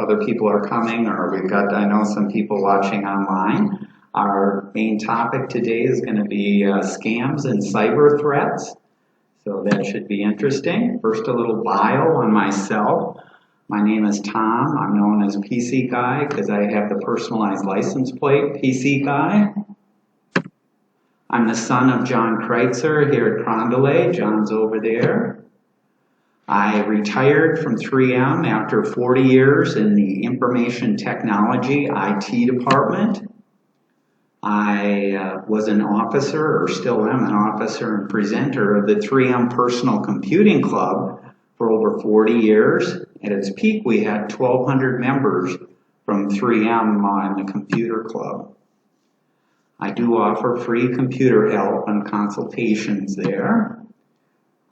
other people are coming, or I know some people watching online. Our main topic today is going to be scams and cyber threats. So that should be interesting. First, a little bio on myself. My name is Tom. I'm known as PC Guy because I have the personalized license plate, PC Guy. I'm the son of John Kreuzer here at Carondelet. John's over there. I retired from 3M after 40 years in the information technology IT department. I was an officer, or still am an officer and presenter of the 3M Personal Computing Club for over 40 years. At its peak, we had 1,200 members from 3M in the computer club. I do offer free computer help and consultations there.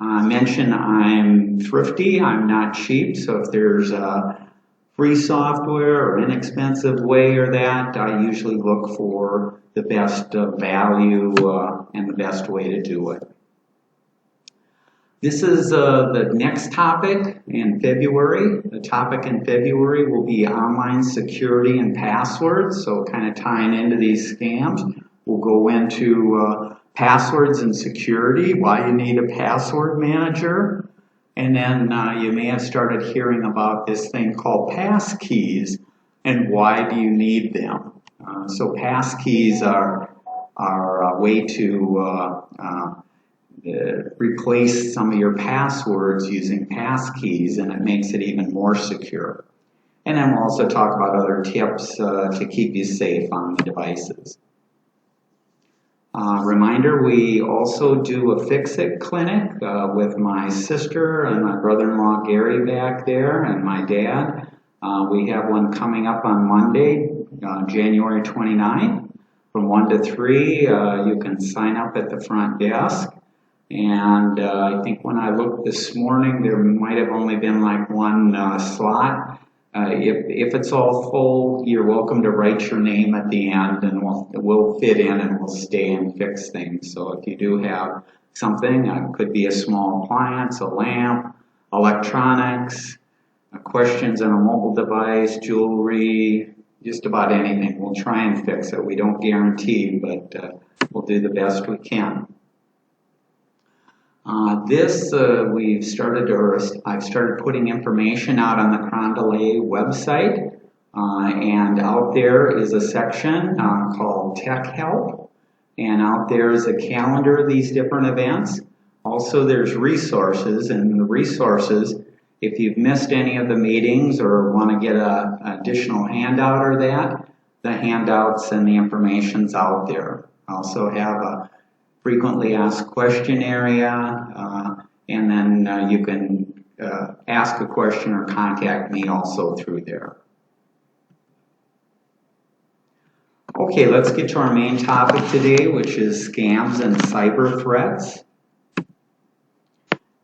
I mentioned I'm thrifty, I'm not cheap, so if there's free software or inexpensive way or that, I usually look for the best value and the best way to do it. This is the next topic in February. The topic in February will be online security and passwords, so kind of tying into these scams. We'll go into passwords and security, why you need a password manager, and then you may have started hearing about this thing called passkeys and why do you need them. So passkeys are a way to replace some of your passwords using passkeys, and it makes it even more secure. And then we'll also talk about other tips to keep you safe on the devices. Reminder, we also do a Fix-It clinic with my sister and my brother-in-law Gary back there and my dad. We have one coming up on Monday, January 29th. From 1 to 3, you can sign up at the front desk. And I think when I looked this morning, there might have only been like one slot. If it's all full, you're welcome to write your name at the end, and we'll fit in and we'll stay and fix things. So if you do have something, it could be a small appliance, a lamp, electronics, questions on a mobile device, jewelry, just about anything. We'll try and fix it. We don't guarantee, but we'll do the best we can. I've started putting information out on the Carondelet website, and out there is a section called Tech Help, and out there is a calendar of these different events. Also, there's resources, and the resources, if you've missed any of the meetings or want to get an additional handout or that, the handouts and the information's out there. I also have a frequently asked question area, and then you can ask a question or contact me also through there. Okay, let's get to our main topic today, which is scams and cyber threats.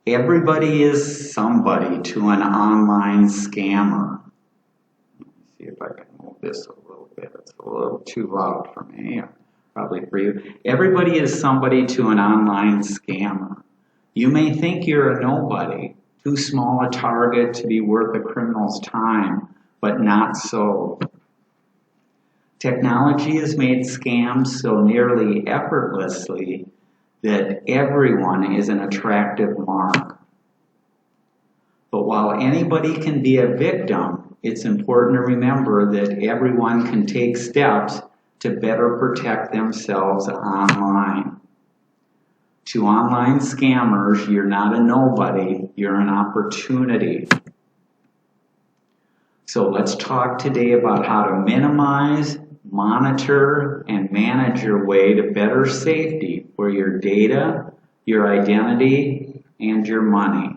Everybody is somebody to an online scammer. Let me see if I can move this a little bit. It's a little too loud for me. Probably for you. Everybody is somebody to an online scammer. You may think you're a nobody, too small a target to be worth a criminal's time, but not so. Technology has made scams so nearly effortlessly that everyone is an attractive mark. But while anybody can be a victim, it's important to remember that everyone can take steps to better protect themselves online. To online scammers, you're not a nobody, you're an opportunity. So let's talk today about how to minimize, monitor, and manage your way to better safety for your data, your identity, and your money.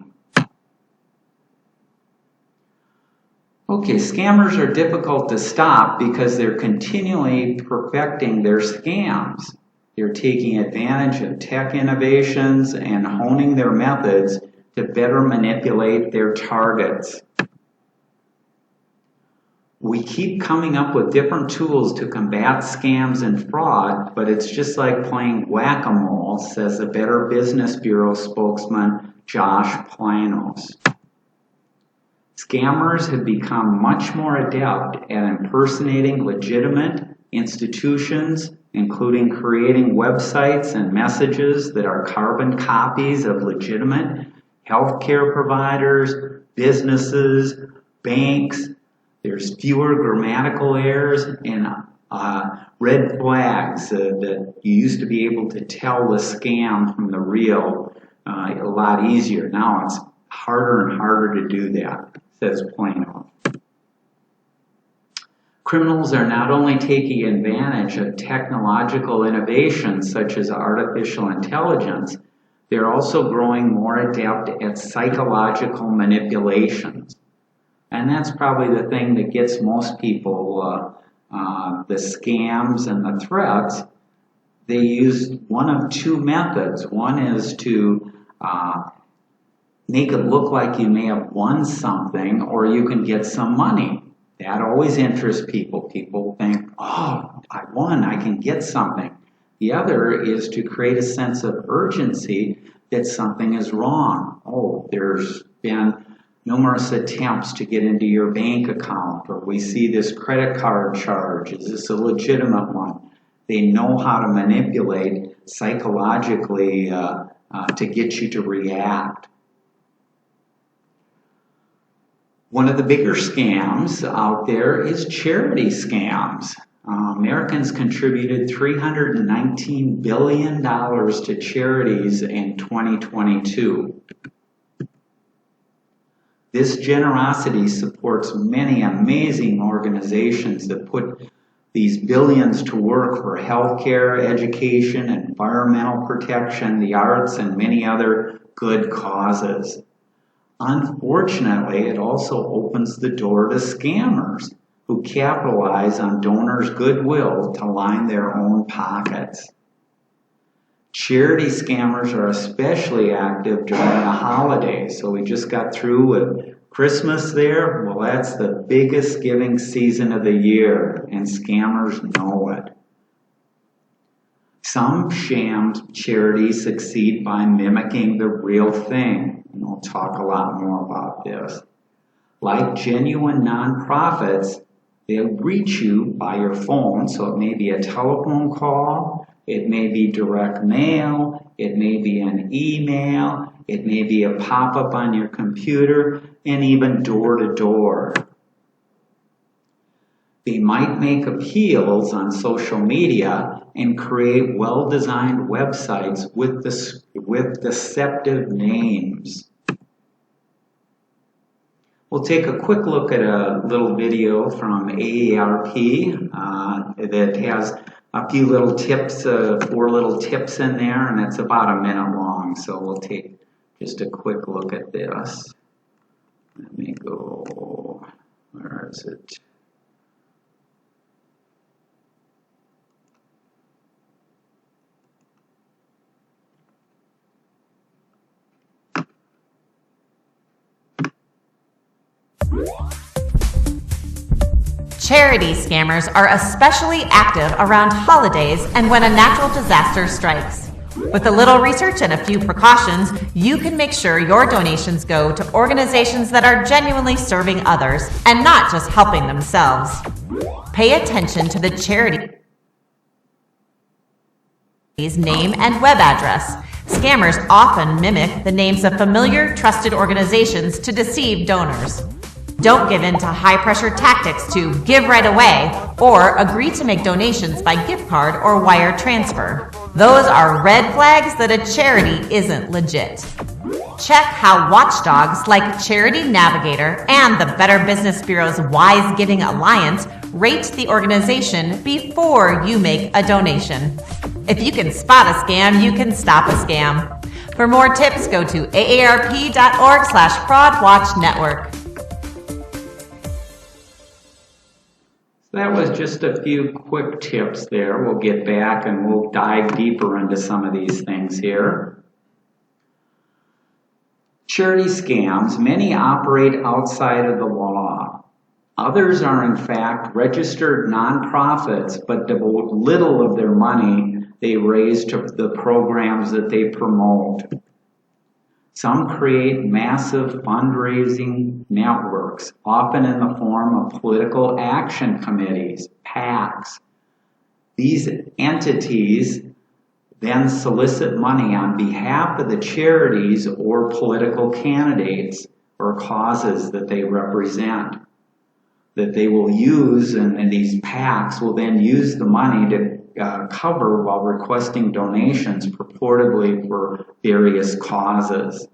Okay, scammers are difficult to stop because they're continually perfecting their scams. They're taking advantage of tech innovations and honing their methods to better manipulate their targets. We keep coming up with different tools to combat scams and fraud, but it's just like playing whack-a-mole, says the Better Business Bureau spokesman Josh Planos. Scammers have become much more adept at impersonating legitimate institutions, including creating websites and messages that are carbon copies of legitimate healthcare providers, businesses, banks. There's fewer grammatical errors and red flags that you used to be able to tell the scam from the real a lot easier. Now it's harder and harder to do that, says Plano. Criminals are not only taking advantage of technological innovations such as artificial intelligence, they're also growing more adept at psychological manipulations. And that's probably the thing that gets most people, the scams and the threats. They use one of two methods. One is to make it look like you may have won something or you can get some money. That always interests people. People think, oh, I won, I can get something. The other is to create a sense of urgency that something is wrong. Oh, there's been numerous attempts to get into your bank account, or we see this credit card charge. Is this a legitimate one? They know how to manipulate psychologically to get you to react. One of the bigger scams out there is charity scams. Americans contributed $319 billion to charities in 2022. This generosity supports many amazing organizations that put these billions to work for healthcare, education, environmental protection, the arts, and many other good causes. Unfortunately, it also opens the door to scammers who capitalize on donors' goodwill to line their own pockets. Charity scammers are especially active during the holidays. So we just got through with Christmas there. Well, that's the biggest giving season of the year, and scammers know it. Some sham charities succeed by mimicking the real thing. And we'll talk a lot more about this. Like genuine nonprofits, they'll reach you by your phone, so it may be a telephone call, it may be direct mail, it may be an email, it may be a pop-up on your computer, and even door-to-door. They might make appeals on social media and create well-designed websites with deceptive names. We'll take a quick look at a little video from AARP that has a few little tips, 4 little tips in there, and it's about a minute long. So we'll take just a quick look at this. Let me go, where is it? Charity scammers are especially active around holidays and when a natural disaster strikes. With a little research and a few precautions, you can make sure your donations go to organizations that are genuinely serving others and not just helping themselves. Pay attention to the charity's name and web address. Scammers often mimic the names of familiar, trusted organizations to deceive donors. Don't give in to high-pressure tactics to give right away or agree to make donations by gift card or wire transfer. Those are red flags that a charity isn't legit. Check how watchdogs like Charity Navigator and the Better Business Bureau's Wise Giving Alliance rate the organization before you make a donation. If you can spot a scam, you can stop a scam. For more tips, go to aarp.org/fraudwatchnetwork. That was just a few quick tips there. We'll get back and we'll dive deeper into some of these things here. Charity scams, many operate outside of the law. Others are in fact registered nonprofits, but devote little of their money they raise to the programs that they promote. Some create massive fundraising networks, often in the form of political action committees, PACs. These entities then solicit money on behalf of the charities or political candidates or causes that they represent, that they will use, and these PACs will then use the money to cover while requesting donations purportedly for various causes.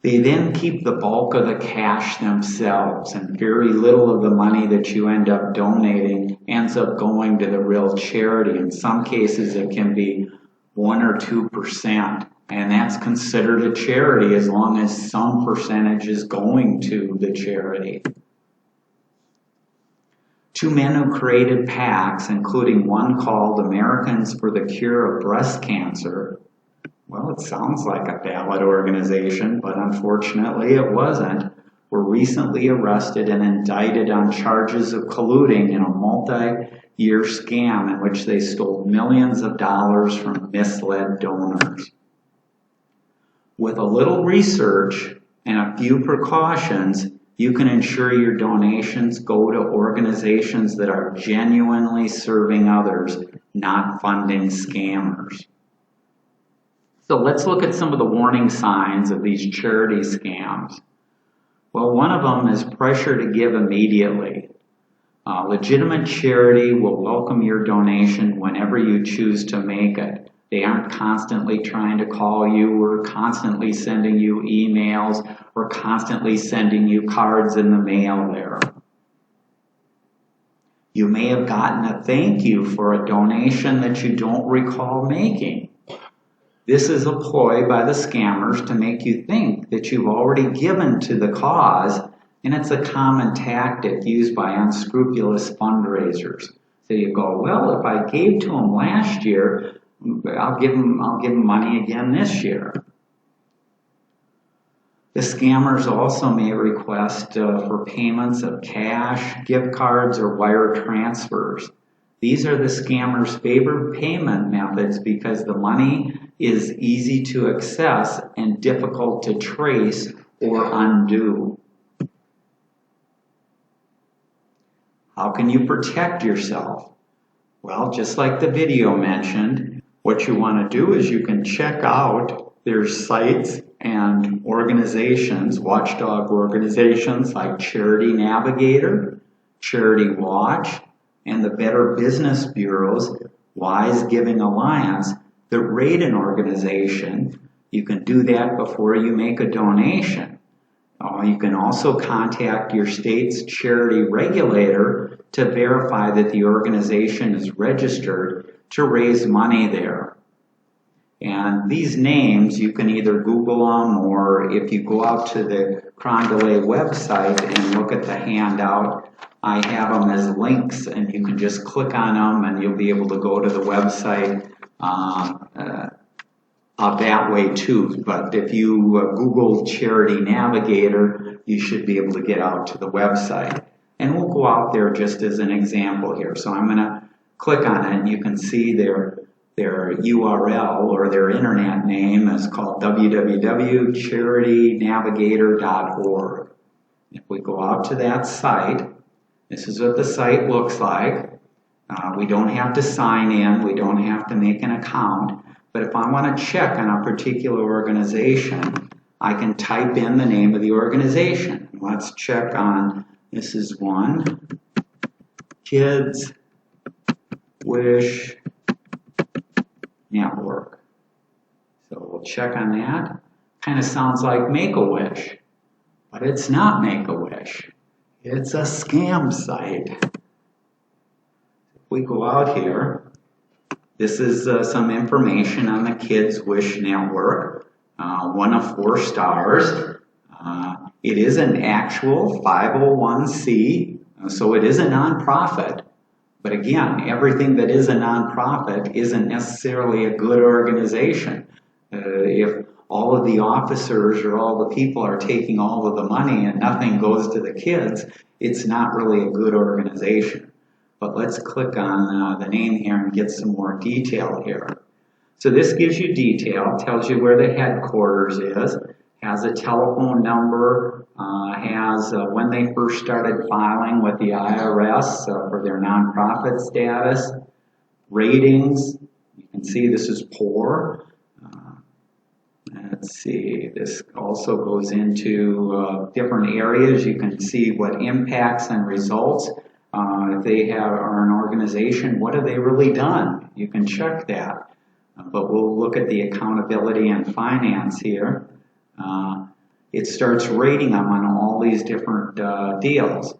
They then keep the bulk of the cash themselves, and very little of the money that you end up donating ends up going to the real charity. In some cases, it can be 1 or 2%, and that's considered a charity as long as some percentage is going to the charity. Two men who created PACs, including one called Americans for the Cure of Breast Cancer. Well, it sounds like a valid organization, but unfortunately it wasn't, were recently arrested and indicted on charges of colluding in a multi-year scam in which they stole millions of dollars from misled donors. With a little research and a few precautions, you can ensure your donations go to organizations that are genuinely serving others, not funding scammers. So let's look at some of the warning signs of these charity scams. Well, one of them is pressure to give immediately. Legitimate charity will welcome your donation whenever you choose to make it. They aren't constantly trying to call you or constantly sending you emails or constantly sending you cards in the mail there. You may have gotten a thank you for a donation that you don't recall making. This is a ploy by the scammers to make you think that you've already given to the cause, and it's a common tactic used by unscrupulous fundraisers. So you go, well, if I gave to them last year, I'll give them money again this year. The scammers also may request for payments of cash, gift cards, or wire transfers. These are the scammers' favorite payment methods because the money is easy to access and difficult to trace or undo. How can you protect yourself? Well, just like the video mentioned, what you want to do is you can check out their sites and organizations, watchdog organizations like Charity Navigator, Charity Watch, and the Better Business Bureau's Wise Giving Alliance that rate an organization. You can do that before you make a donation. You can also contact your state's charity regulator to verify that the organization is registered to raise money there. And these names, you can either Google them, or if you go out to the Carondelet website and look at the handout, I have them as links, and you can just click on them and you'll be able to go to the website that way too. But if you Google Charity Navigator, you should be able to get out to the website. And we'll go out there just as an example here. So I'm going to click on it, and you can see their URL or their internet name is called www.charitynavigator.org. If we go out to that site, this is what the site looks like. We don't have to sign in, we don't have to make an account, but if I want to check on a particular organization, I can type in the name of the organization. Let's check on, this is one, Kids Wish Network. So we'll check on that. Kind of sounds like Make-A-Wish, but it's not Make-A-Wish. It's a scam site. If we go out here, this is some information on the Kids Wish Network. 1 of 4 stars. It is an actual 501c, so it is a nonprofit. But again, everything that is a nonprofit isn't necessarily a good organization. If all of the officers or all the people are taking all of the money and nothing goes to the kids, it's not really a good organization. But let's click on the name here and get some more detail here. So this gives you detail, tells you where the headquarters is, has a telephone number, has when they first started filing with the IRS for their nonprofit status, ratings. You can see this is poor. Let's see, this also goes into different areas. You can see what impacts and results. If they are an organization, what have they really done? You can check that. But we'll look at the accountability and finance here. It starts rating them on all these different deals.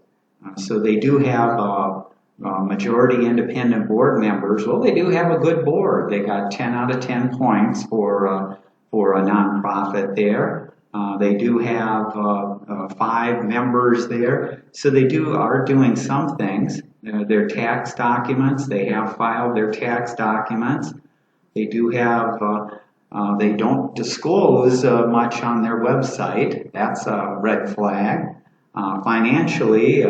So they do have majority independent board members. Well, they do have a good board. They got 10 out of 10 points for a nonprofit there. They do have 5 members there. So they are doing some things. Their tax documents, they have filed their tax documents. They do have, they don't disclose much on their website. That's a red flag. Financially,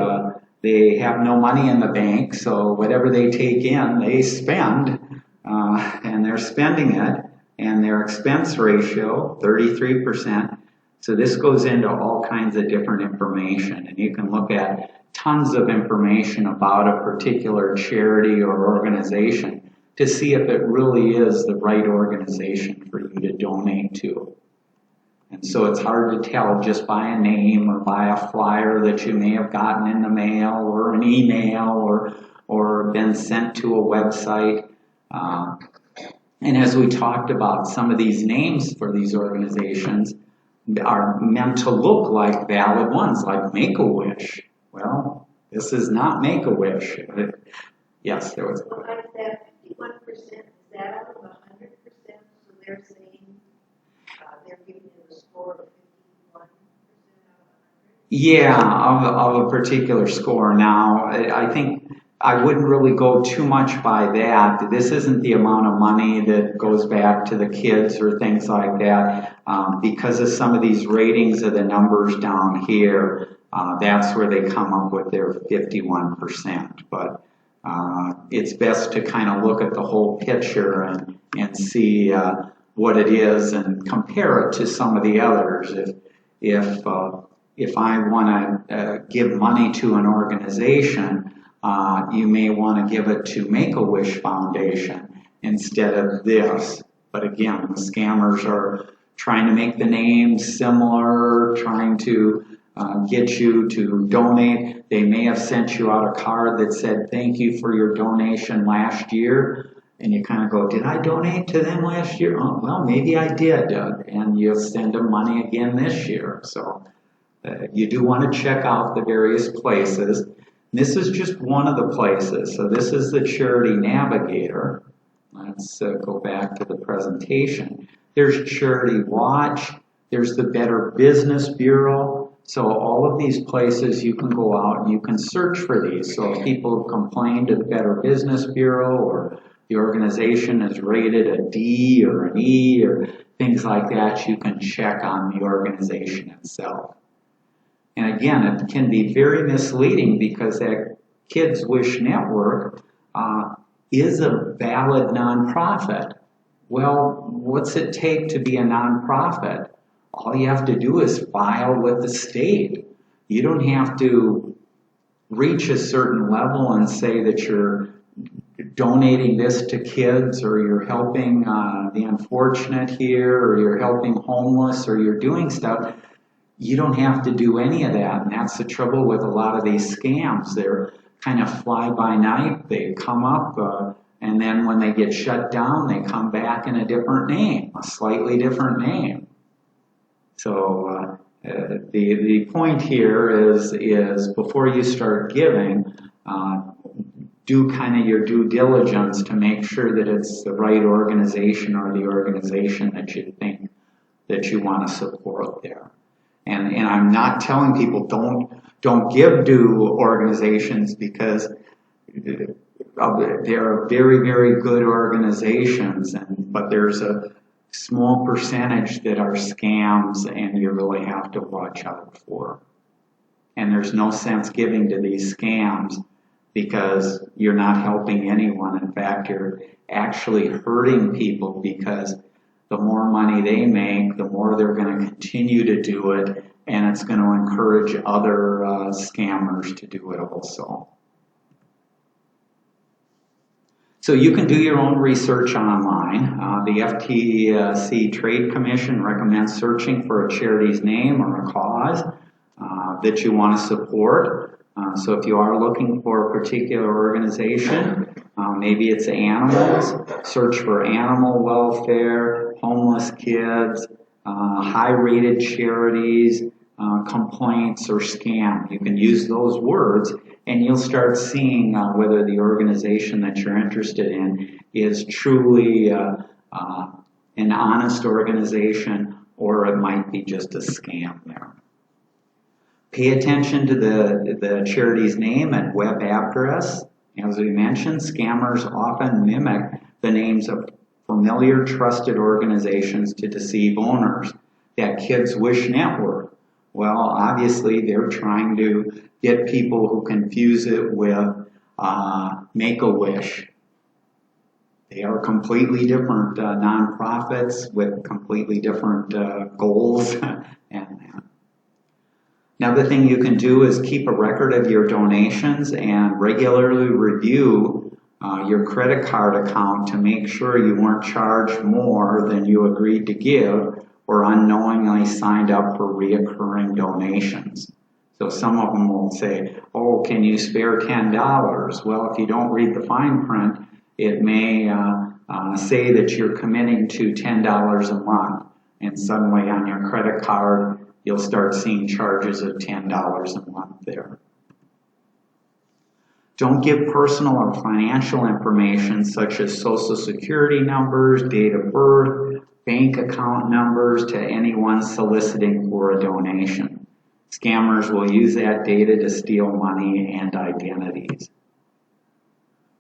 they have no money in the bank, so whatever they take in, they spend, and they're spending it. And their expense ratio, 33%. So this goes into all kinds of different information, and you can look at tons of information about a particular charity or organization to see if it really is the right organization for you to donate to. And so it's hard to tell just by a name or by a flyer that you may have gotten in the mail or an email or been sent to a website. And as we talked about, some of these names for these organizations are meant to look like valid ones, like Make-A-Wish. Well, this is not Make-A-Wish. Yes, there was. Well, like that 51%, is that out of 100%? So they're saying they're giving it a score of 51% out of 100? Yeah, of a particular score. Now, I think I wouldn't really go too much by that. This isn't the amount of money that goes back to the kids or things like that. Because of some of these ratings of the numbers down here, that's where they come up with their 51%. But it's best to kind of look at the whole picture and see what it is and compare it to some of the others. If I want to give money to an organization, you may want to give it to Make-A-Wish Foundation instead of this. But again, the scammers are trying to make the names similar, trying to get you to donate. They may have sent you out a card that said, "Thank you for your donation last year." And you kind of go, "Did I donate to them last year? Oh, well, maybe I did." And you'll send them money again this year. So you do want to check out the various places. This is just one of the places. So this is the Charity Navigator. Let's go back to the presentation. There's Charity Watch. There's the Better Business Bureau. So all of these places you can go out and you can search for these. So if people complain to the Better Business Bureau or the organization is rated a D or an E or things like that, you can check on the organization itself. And again, it can be very misleading because that Kids Wish Network is a valid nonprofit. Well, what's it take to be a nonprofit? All you have to do is file with the state. You don't have to reach a certain level and say that you're donating this to kids or you're helping the unfortunate here or you're helping homeless or you're doing stuff. You don't have to do any of that, and that's the trouble with a lot of these scams. They're kind of fly by night. They come up, and then when they get shut down, they come back in a different name, a slightly different name. So the point here is before you start giving, do kind of your due diligence to make sure that it's the right organization or the organization that you think that you want to support there. And I'm not telling people don't give to organizations because they're very, very good organizations, but there's a small percentage that are scams and you really have to watch out for. And there's no sense giving to these scams because you're not helping anyone. In fact, you're actually hurting people, because the more money they make, the more they're going to continue to do it, and it's going to encourage other scammers to do it also. So you can do your own research online. The FTC Trade Commission recommends searching for a charity's name or a cause that you want to support. So if you are looking for a particular organization, maybe it's animals, search for animal welfare, homeless kids, high-rated charities, complaints, or scam. You can use those words, and you'll start seeing whether the organization that you're interested in is truly an honest organization, or it might be just a scam there. Pay attention to the charity's name and web address. As we mentioned, scammers often mimic the names of familiar, trusted organizations to deceive owners. That Kids Wish Network. Well, obviously, they're trying to get people who confuse it with Make-A-Wish. They are completely different nonprofits with completely different goals. Another thing you can do is keep a record of your donations and regularly review your credit card account to make sure you weren't charged more than you agreed to give or unknowingly signed up for reoccurring donations. So some of them will say, oh, can you spare $10? Well, if you don't read the fine print, it may say that you're committing to $10 a month, and suddenly on your credit card, you'll start seeing charges of $10 a month there. Don't give personal or financial information such as social security numbers, date of birth, bank account numbers to anyone soliciting for a donation. Scammers will use that data to steal money and identities.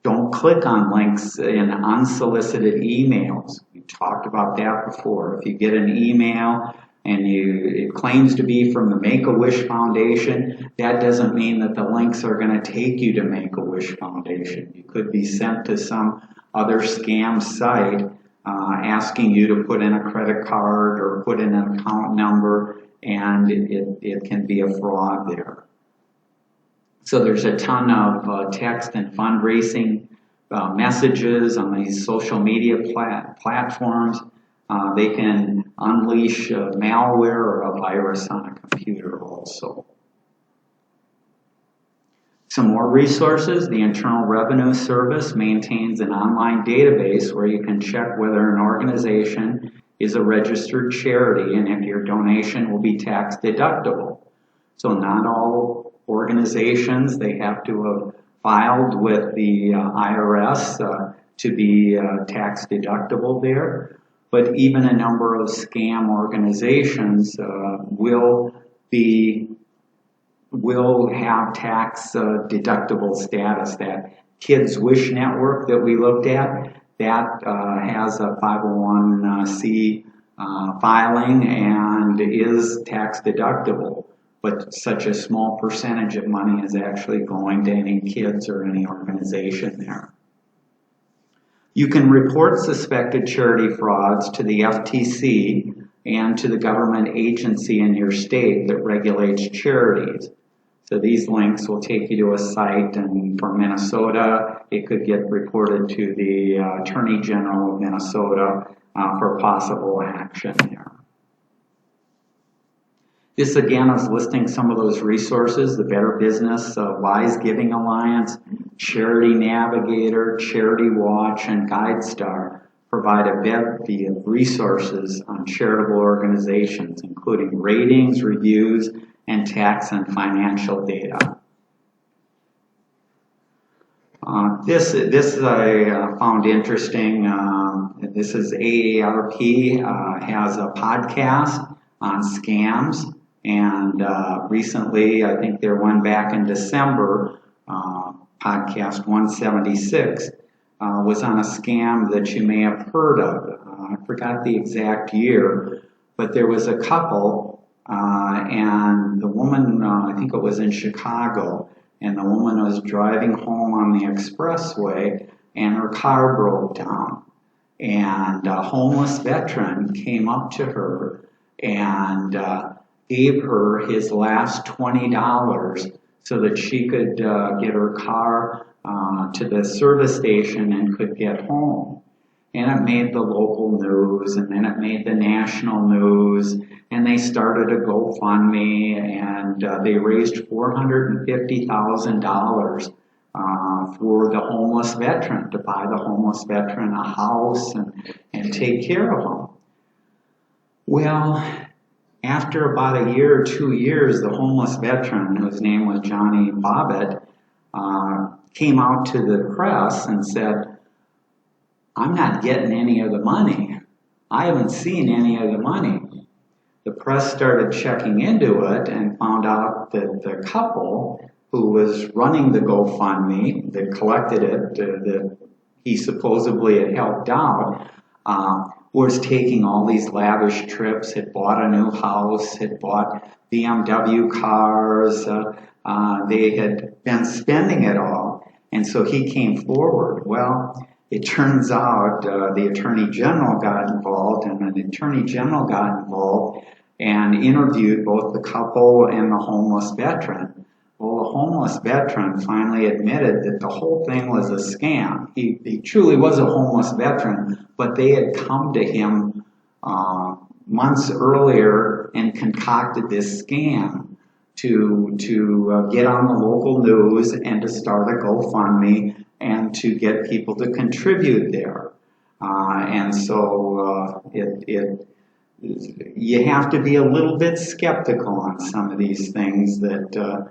Don't click on links in unsolicited emails. We talked about that before. If you get an email and it claims to be from the Make-A-Wish Foundation, that doesn't mean that the links are going to take you to Make-A-Wish Foundation. You could be sent to some other scam site asking you to put in a credit card or put in an account number, and it can be a fraud there. So there's a ton of text and fundraising messages on these social media platforms. They can unleash malware or a virus on a computer also. Some more resources. The Internal Revenue Service maintains an online database where you can check whether an organization is a registered charity and if your donation will be tax deductible. So not all organizations, they have to have filed with the IRS to be tax deductible there. But even a number of scam organizations will have tax deductible status. That Kids Wish Network that we looked at, that has a 501c filing and is tax deductible. But such a small percentage of money is actually going to any kids or any organization there. You can report suspected charity frauds to the FTC and to the government agency in your state that regulates charities. So these links will take you to a site, and for Minnesota, it could get reported to the Attorney General of Minnesota for possible action there. This again is listing some of those resources: the Better Business, Wise Giving Alliance, Charity Navigator, Charity Watch, and GuideStar provide a bevy of resources on charitable organizations, including ratings, reviews, and tax and financial data. This I found interesting. This is AARP has a podcast on scams, and recently, I think there one back in December, podcast 176, was on a scam that you may have heard of. I forgot the exact year, but there was a couple, and the woman, I think it was in Chicago, and the woman was driving home on the expressway, and her car broke down. And a homeless veteran came up to her and gave her his last $20 so that she could get her car to the service station and could get home. And it made the local news, and then it made the national news, and they started a GoFundMe, and they raised $450,000 for the homeless veteran, to buy the homeless veteran a house and take care of him. Well, after about a year or 2 years, the homeless veteran, whose name was Johnny Bobbitt, came out to the press and said, "I'm not getting any of the money. I haven't seen any of the money." The press started checking into it and found out that the couple who was running the GoFundMe, that collected it, that he supposedly had helped out, was taking all these lavish trips, had bought a new house, had bought BMW cars, they had been spending it all, and so he came forward. Well, it turns out the Attorney General got involved, and an Attorney General got involved and interviewed both the couple and the homeless veteran. Well, the homeless veteran finally admitted that the whole thing was a scam. He truly was a homeless veteran, but they had come to him months earlier and concocted this scam to get on the local news and to start a GoFundMe and to get people to contribute there. And so you have to be a little bit skeptical on some of these things. That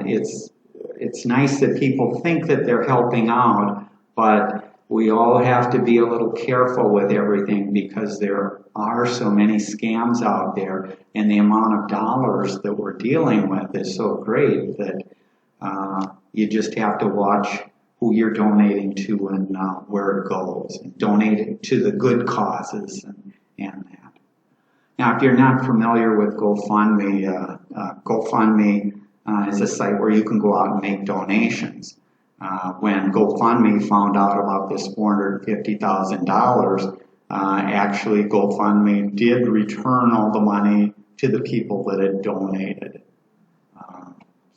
it's nice that people think that they're helping out, but we all have to be a little careful with everything, because there are so many scams out there, and the amount of dollars that we're dealing with is so great that you just have to watch who you're donating to and where it goes. Donate it to the good causes and that. Now, if you're not familiar with GoFundMe, GoFundMe is a site where you can go out and make donations. When GoFundMe found out about this $450,000, actually GoFundMe did return all the money to the people that had donated.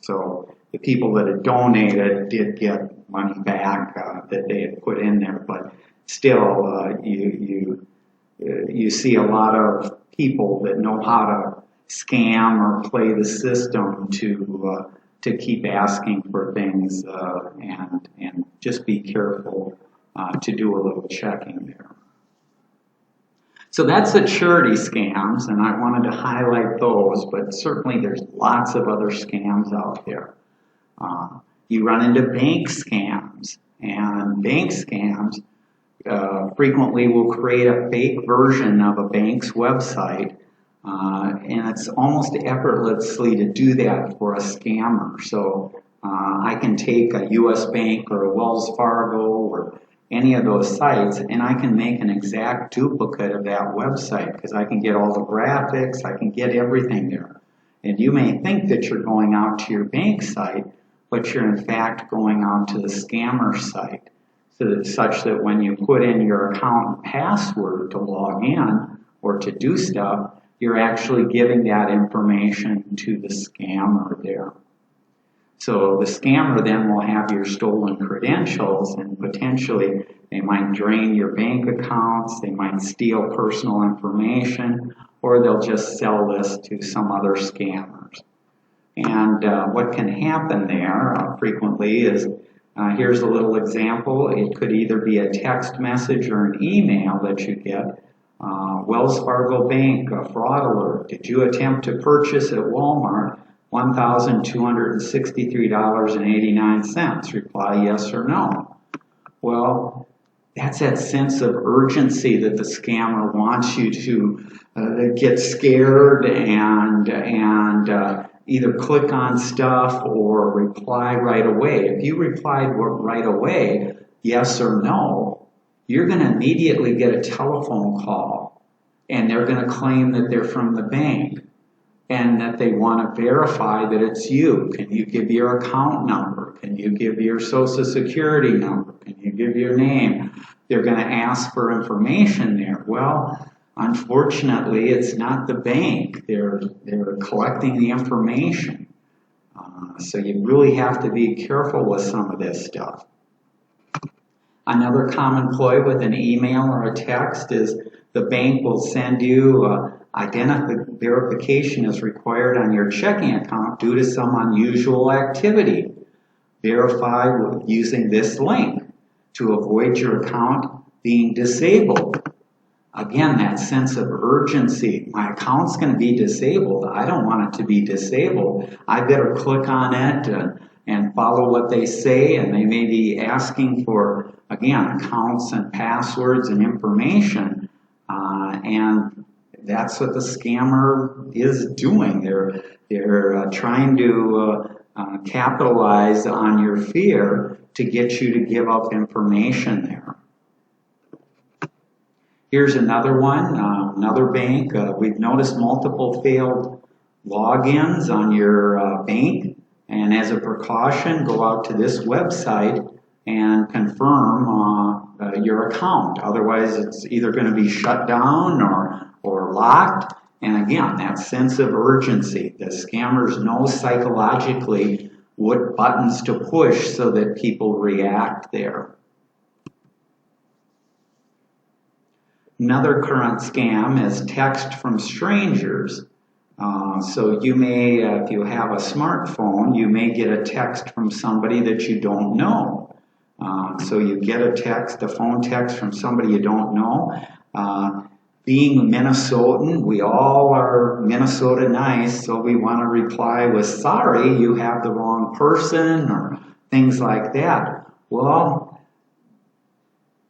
So the people that had donated did get money back that they had put in there, but still you see a lot of people that know how to scam or play the system to keep asking for things, and just be careful to do a little checking there. So that's the charity scams, and I wanted to highlight those, but certainly there's lots of other scams out there. You run into bank scams, and bank scams frequently will create a fake version of a bank's website, and it's almost effortlessly to do that for a scammer. So I can take a US Bank or a Wells Fargo or any of those sites, and I can make an exact duplicate of that website, because I can get all the graphics, I can get everything there. And you may think that you're going out to your bank site, but you're in fact going out to the scammer site, such that when you put in your account and password to log in or to do stuff, you're actually giving that information to the scammer there. So the scammer then will have your stolen credentials, and potentially they might drain your bank accounts, they might steal personal information, or they'll just sell this to some other scammers. And what can happen there frequently is, here's a little example. It could either be a text message or an email that you get. Wells Fargo Bank, a fraud alert. Did you attempt to purchase at Walmart $1,263.89? Reply yes or no. Well, that's that sense of urgency that the scammer wants you to get scared and either click on stuff or reply right away. If you replied right away, yes or no, you're going to immediately get a telephone call, and they're going to claim that they're from the bank. and that they want to verify that it's you. Can you give your account number? Can you give your social security number? Can you give your name? They're going to ask for information there. Well, unfortunately, it's not the bank. They're collecting the information. So you really have to be careful with some of this stuff. Another common ploy with an email or a text is the bank will send you identity verification is required on your checking account due to some unusual activity. Verify using this link to avoid your account being disabled. Again, that sense of urgency. My account's going to be disabled. I don't want it to be disabled. I better click on it and follow what they say, and they may be asking for, again, accounts and passwords and information, and that's what the scammer is doing. They're trying to capitalize on your fear to get you to give up information there. Here's another one, another bank. We've noticed multiple failed logins on your bank, and as a precaution, go out to this website and confirm your account. Otherwise, it's either going to be shut down or locked. And again, that sense of urgency. The scammers know psychologically what buttons to push so that people react there. Another current scam is text from strangers. So you may, if you have a smartphone, you may get a text from somebody that you don't know. So you get a phone text from somebody you don't know. Being a Minnesotan, we all are Minnesota nice, so we want to reply with, sorry, you have the wrong person, or things like that. Well,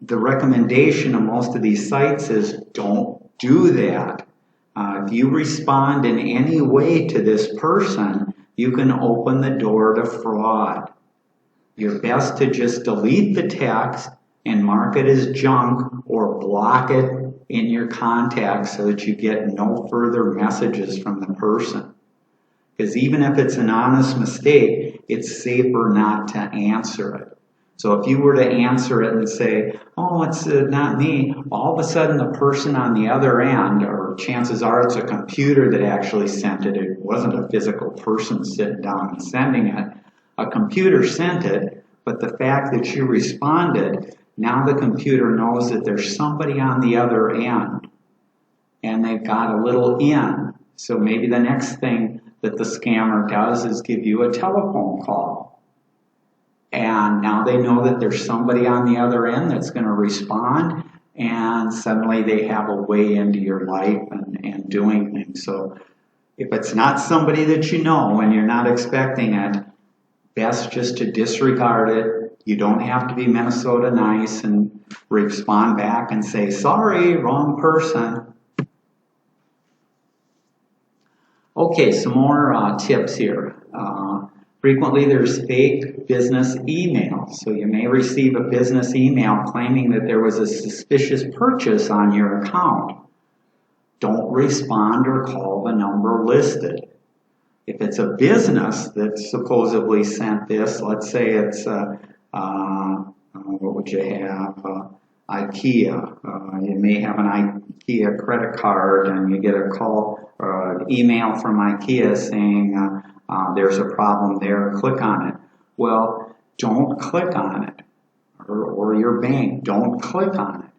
the recommendation of most of these sites is don't do that. If you respond in any way to this person, you can open the door to fraud. You're best to just delete the text and mark it as junk or block it in your contacts so that you get no further messages from the person. Because even if it's an honest mistake, it's safer not to answer it. So if you were to answer it and say, oh, it's not me, all of a sudden the person on the other end, or chances are it's a computer that actually sent it, it wasn't a physical person sitting down and sending it, a computer sent it, but the fact that you responded, now the computer knows that there's somebody on the other end, and they've got a little in. So maybe the next thing that the scammer does is give you a telephone call. And now they know that there's somebody on the other end that's going to respond, and suddenly they have a way into your life and doing things. So if it's not somebody that you know and you're not expecting it, best just to disregard it. You don't have to be Minnesota nice and respond back and say, sorry, wrong person. Okay, some more tips here. Frequently there's fake business emails. So you may receive a business email claiming that there was a suspicious purchase on your account. Don't respond or call the number listed. If it's a business that supposedly sent this, let's say it's, what would you have? IKEA. You may have an IKEA credit card and you get a call or an email from IKEA saying there's a problem there, click on it. Well, don't click on it. Or your bank, don't click on it.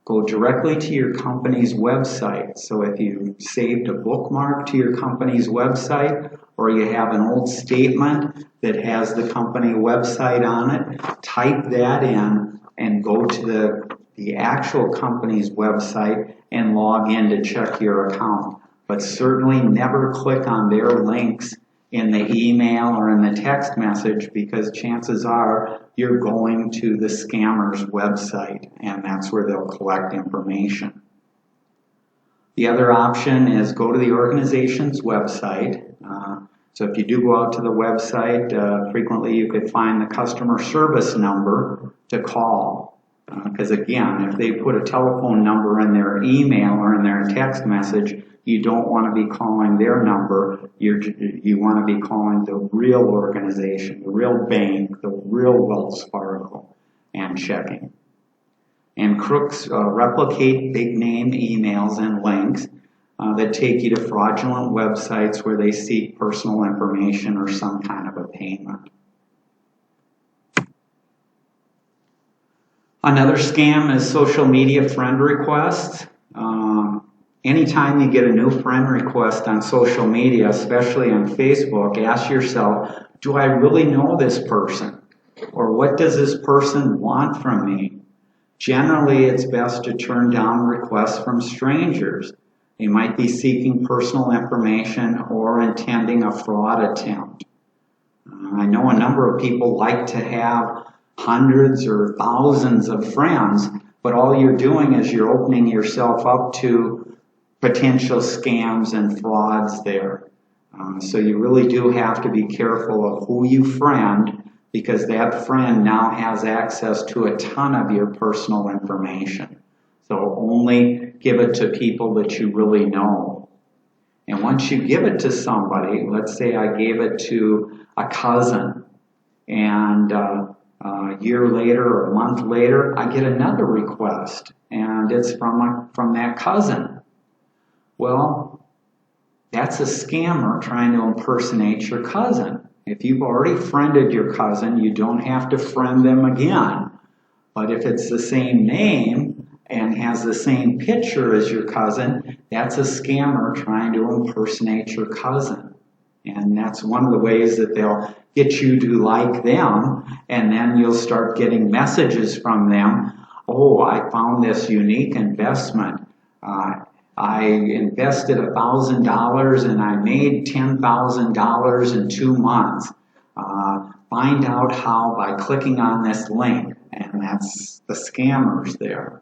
Go directly to your company's website. So if you saved a bookmark to your company's website, or you have an old statement that has the company website on it, type that in and go to the actual company's website and log in to check your account. But certainly never click on their links in the email or in the text message, because chances are you're going to the scammer's website and that's where they'll collect information. The other option is go to the organization's website. So if you do go out to the website, frequently you could find the customer service number to call. Because again, if they put a telephone number in their email or in their text message, you don't want to be calling their number. You want to be calling the real organization, the real bank, the real Wells Fargo, and checking. And crooks replicate big name emails and links that take you to fraudulent websites where they seek personal information or some kind of a payment. Another scam is social media friend requests. Anytime you get a new friend request on social media, especially on Facebook, ask yourself, do I really know this person? Or what does this person want from me? Generally, it's best to turn down requests from strangers. They might be seeking personal information or intending a fraud attempt. I know a number of people like to have hundreds or thousands of friends, but all you're doing is you're opening yourself up to potential scams and frauds there. So you really do have to be careful of who you friend, because that friend now has access to a ton of your personal information. So only give it to people that you really know. And once you give it to somebody, let's say I gave it to a cousin, and a year later or a month later, I get another request, and it's from that cousin. Well, that's a scammer trying to impersonate your cousin. If you've already friended your cousin, you don't have to friend them again. But if it's the same name and has the same picture as your cousin, that's a scammer trying to impersonate your cousin. And that's one of the ways that they'll get you to like them, and then you'll start getting messages from them. Oh, I found this unique investment. I invested $1,000 and I made $10,000 in 2 months. Find out how by clicking on this link. And that's the scammers there.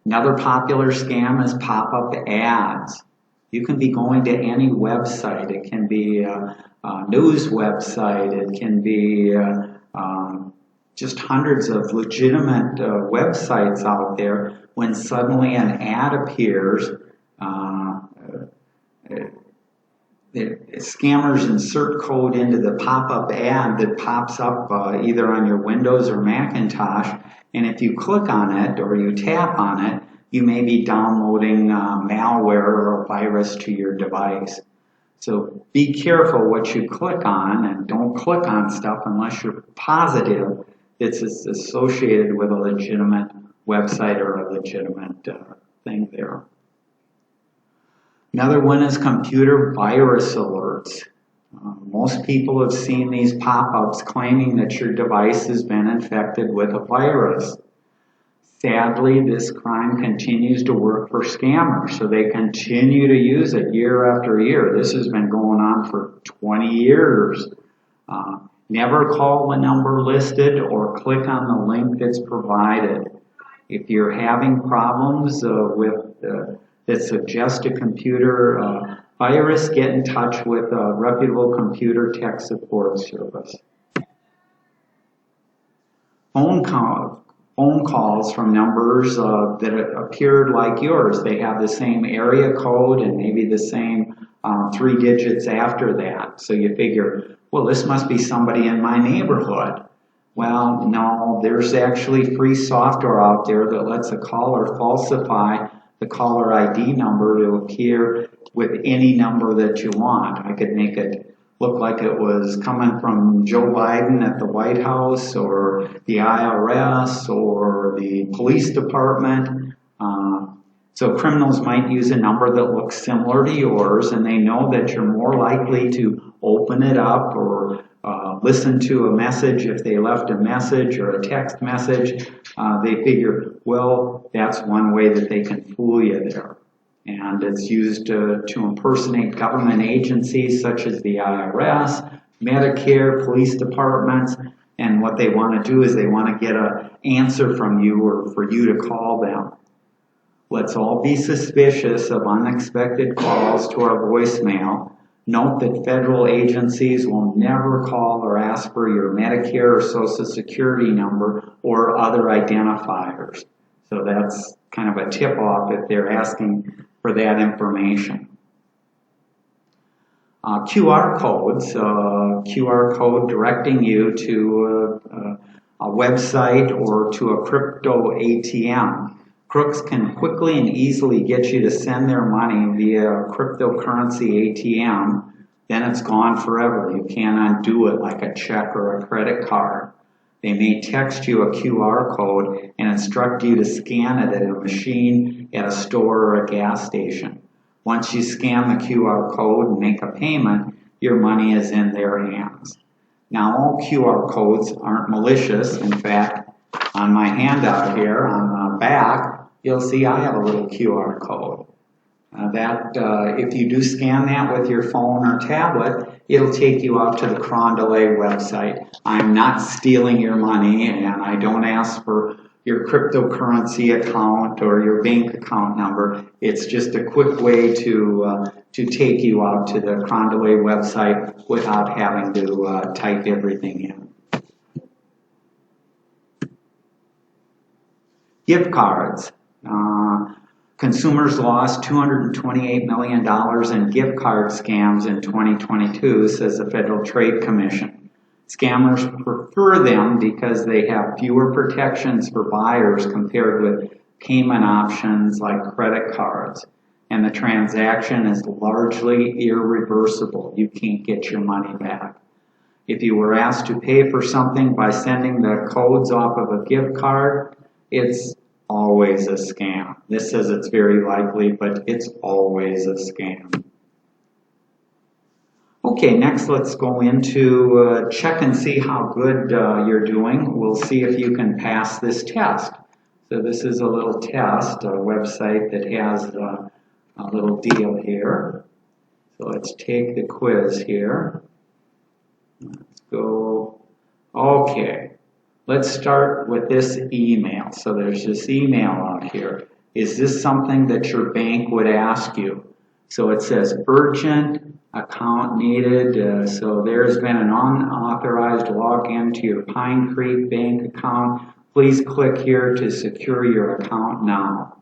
Another popular scam is pop-up ads. You can be going to any website. It can be a news website. It can be just hundreds of legitimate websites out there. When suddenly an ad appears, scammers insert code into the pop-up ad that pops up either on your Windows or Macintosh, and if you click on it or you tap on it, you may be downloading malware or a virus to your device. So be careful what you click on, and don't click on stuff unless you're positive it's associated with a legitimate website or a legitimate thing there. Another one is computer virus alerts. Most people have seen these pop-ups claiming that your device has been infected with a virus. Sadly, this crime continues to work for scammers, so they continue to use it year after year. This has been going on for 20 years. Never call the number listed or click on the link that's provided. If you're having problems that suggest a computer virus, get in touch with a reputable computer tech support service. Phone calls from numbers that appeared like yours. They have the same area code and maybe the same 3 digits after that. So you figure, well, this must be somebody in my neighborhood. Well, no, there's actually free software out there that lets a caller falsify the caller ID number to appear with any number that you want. I could make it look like it was coming from Joe Biden at the White House or the IRS or the police department. So criminals might use a number that looks similar to yours, and they know that you're more likely to open it up or listen to a message if they left a message or a text message. They figure, well, that's one way that they can fool you there. And it's used to impersonate government agencies such as the IRS, Medicare, police departments, and what they want to do is they want to get an answer from you or for you to call them. Let's all be suspicious of unexpected calls to our voicemail. Note that federal agencies will never call or ask for your Medicare or Social Security number or other identifiers. So that's kind of a tip-off if they're asking for that information. QR codes, QR code directing you to a website or to a crypto ATM. Crooks can quickly and easily get you to send their money via a cryptocurrency ATM, then it's gone forever. You can't undo it like a check or a credit card. They may text you a QR code and instruct you to scan it at a machine at a store or a gas station. Once you scan the QR code and make a payment, your money is in their hands. Now, all QR codes aren't malicious. In fact, on my handout here on the back, you'll see I have a little QR code. If you do scan that with your phone or tablet, it'll take you out to the Carondelet website. I'm not stealing your money, and I don't ask for your cryptocurrency account or your bank account number. It's just a quick way to take you out to the Carondelet website without having to type everything in. Gift cards. Consumers lost $228 million in gift card scams in 2022, says the Federal Trade Commission. Scammers prefer them because they have fewer protections for buyers compared with payment options like credit cards. And the transaction is largely irreversible. You can't get your money back. If you were asked to pay for something by sending the codes off of a gift card, it's always a scam. This says it's very likely, but it's always a scam. Okay, next let's go into check and see how good you're doing. We'll see if you can pass this test. So this is a little test, a website that has a little deal here. So let's take the quiz here. Let's go. Okay. Let's start with this email. So there's this email out here. Is this something that your bank would ask you? So it says urgent account needed. So there's been an unauthorized login to your Pine Creek bank account. Please click here to secure your account now.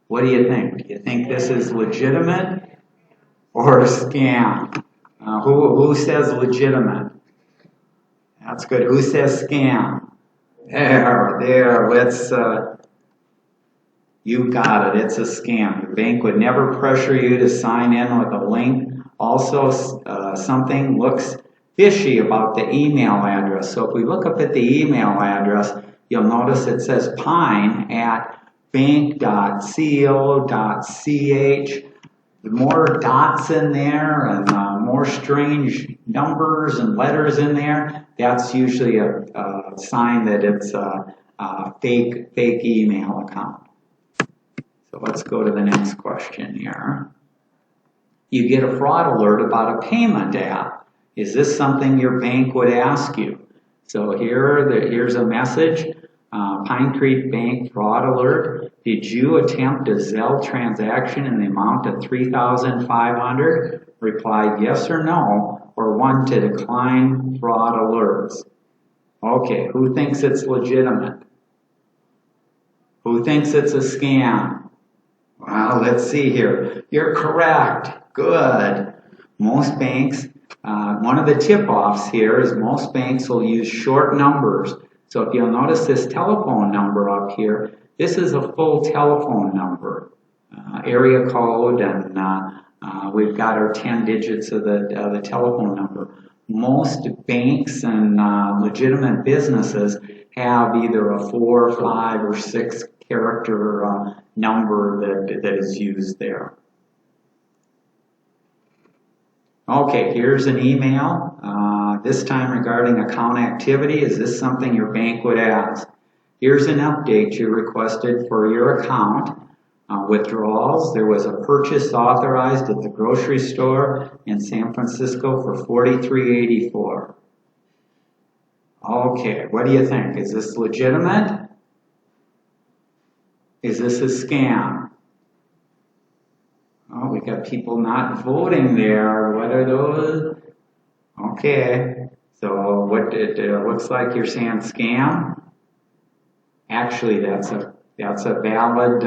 What do you think? Do you think this is legitimate or a scam? Who says legitimate? That's good. Who says scam? There, let's, you got it, it's a scam. Your bank would never pressure you to sign in with a link. Also, something looks fishy about the email address. So if we look up at the email address, you'll notice it says pine@bank.co.ch. More dots in there and more strange numbers and letters in there, that's usually a sign that it's a fake email account. So let's go to the next question here. You get a fraud alert about a payment app. Is this something your bank would ask you? So here's a message. Pine Creek Bank fraud alert. Did you attempt a Zelle transaction in the amount of $3,500? Replied yes or no, or 1 to decline fraud alerts. Okay, who thinks it's legitimate? Who thinks it's a scam? Well, let's see here. You're correct. Good. Most banks, one of the tip-offs here is most banks will use short numbers. So if you'll notice this telephone number up here, this is a full telephone number, area code, and we've got our 10 digits of the telephone number. Most banks and legitimate businesses have either a 4, 5, or 6 character number that is used there. Okay, here's an email, this time regarding account activity. Is this something your bank would ask? Here's an update you requested for your account. Withdrawals, there was a purchase authorized at the grocery store in San Francisco for $43.84. Okay, what do you think? Is this legitimate? Is this a scam? Oh, we got people not voting there. What are those? Okay, so what it looks like you're saying scam. Actually, that's a valid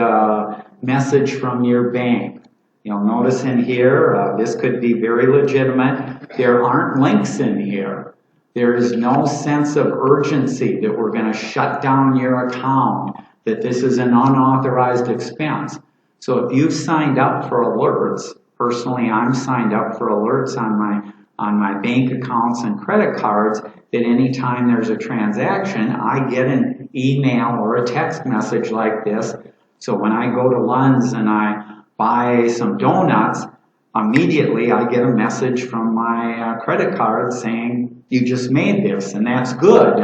message from your bank. You'll notice in here, this could be very legitimate. There aren't links in here. There is no sense of urgency that we're going to shut down your account, that this is an unauthorized expense. So if you've signed up for alerts, personally I'm signed up for alerts on my bank accounts and credit cards, that anytime there's a transaction, I get an email or a text message like this. So when I go to Lund's and I buy some donuts, immediately I get a message from my credit card saying, you just made this, and that's good.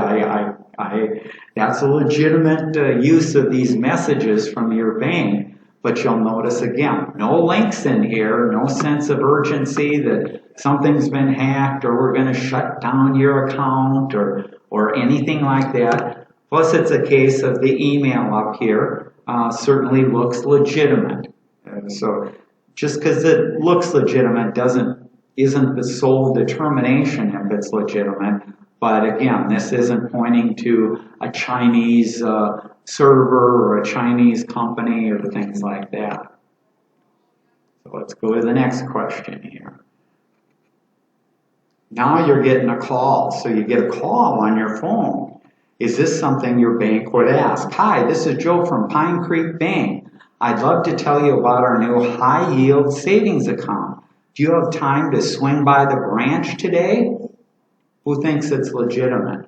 That's a legitimate use of these messages from your bank. But you'll notice again, no links in here, no sense of urgency that something's been hacked or we're going to shut down your account or anything like that. Plus, it's a case of the email up here certainly looks legitimate. And so just because it looks legitimate isn't the sole determination if it's legitimate. But again, this isn't pointing to a Chinese server or a Chinese company or things like that. So let's go to the next question here. Now you're getting a call. So you get a call on your phone. Is this something your bank would ask? Hi, this is Joe from Pine Creek Bank. I'd love to tell you about our new high yield savings account. Do you have time to swing by the branch today? Who thinks it's legitimate?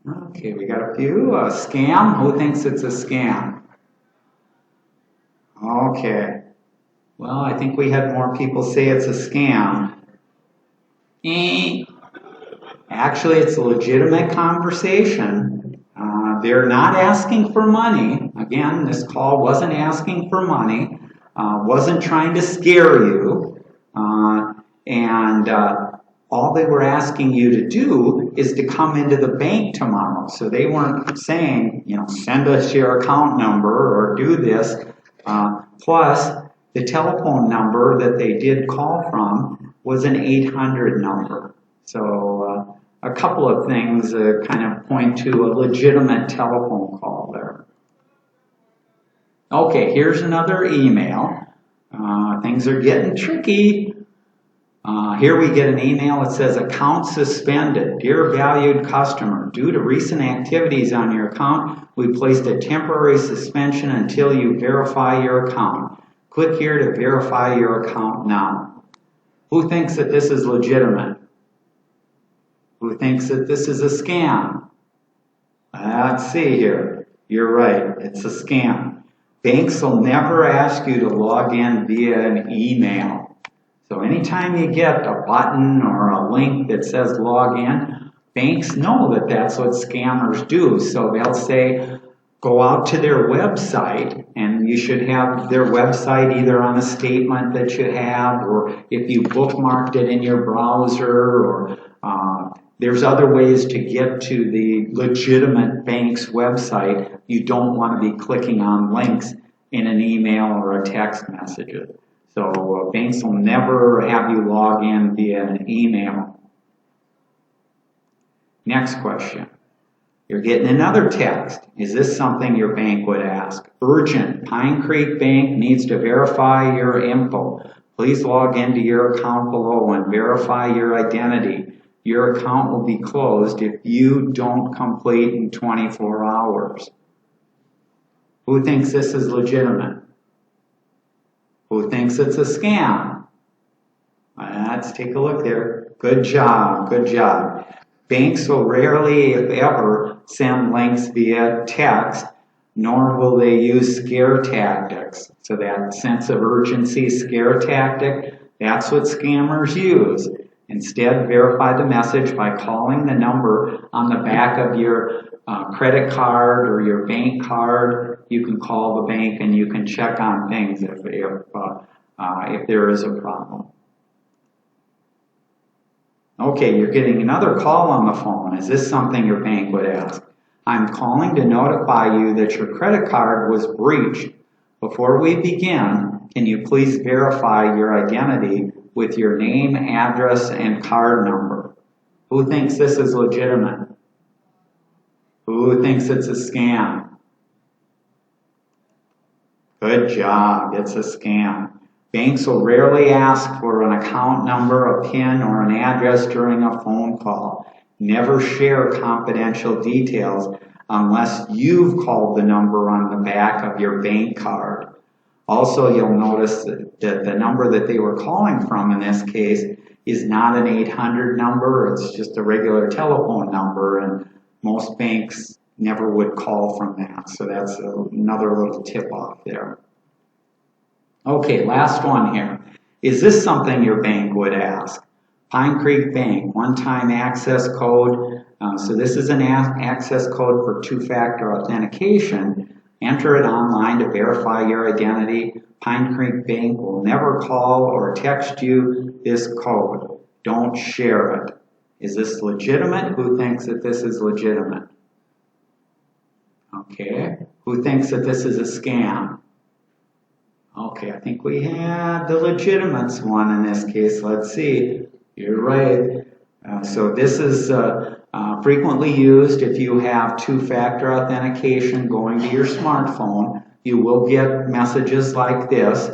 Okay, we got a few. A scam? Who thinks it's a scam? Okay. Well, I think we had more people say it's a scam. Actually, it's a legitimate conversation. They're not asking for money. Again, this call wasn't asking for money, wasn't trying to scare you. All they were asking you to do is to come into the bank tomorrow. So they weren't saying, send us your account number or do this. Plus, the telephone number that they did call from was an 800 number. So a couple of things kind of point to a legitimate telephone call there. Okay, here's another email. Things are getting tricky. Here we get an email that says, account suspended. Dear valued customer, due to recent activities on your account, we placed a temporary suspension until you verify your account. Click here to verify your account now. Who thinks that this is legitimate? Who thinks that this is a scam? Let's see here. You're right, it's a scam. Banks will never ask you to log in via an email. So anytime you get a button or a link that says log in, banks know that that's what scammers do. So they'll say, go out to their website, and you should have their website either on a statement that you have, or if you bookmarked it in your browser, or there's other ways to get to the legitimate bank's website. You don't want to be clicking on links in an email or a text message. So banks will never have you log in via an email. Next question. You're getting another text. Is this something your bank would ask? Urgent. Pine Creek Bank needs to verify your info. Please log into your account below and verify your identity. Your account will be closed if you don't complete in 24 hours. Who thinks this is legitimate? Who thinks it's a scam? Let's take a look there. Good job, good job. Banks will rarely, if ever, send links via text, nor will they use scare tactics. So that sense of urgency scare tactic, that's what scammers use. Instead, verify the message by calling the number on the back of your credit card or your bank card. You can call the bank and you can check on things if there is a problem. Okay, you're getting another call on the phone. Is this something your bank would ask? I'm calling to notify you that your credit card was breached. Before we begin, can you please verify your identity with your name, address, and card number? Who thinks this is legitimate? Who thinks it's a scam? Good job, it's a scam. Banks will rarely ask for an account number, a PIN, or an address during a phone call. Never share confidential details unless you've called the number on the back of your bank card. Also, you'll notice that the number that they were calling from in this case is not an 800 number, it's just a regular telephone number, and most banks never would call from that. So that's another little tip off there. Okay, last one here. Is this something your bank would ask? Pine Creek Bank, one-time access code. So this is an access code for two-factor authentication. Enter it online to verify your identity. Pine Creek Bank will never call or text you this code. Don't share it. Is this legitimate? Who thinks that this is legitimate? Okay. Who thinks that this is a scam? Okay, I think we had the legitimate one in this case. Let's see. You're right. So this is frequently used if you have two-factor authentication going to your smartphone. You will get messages like this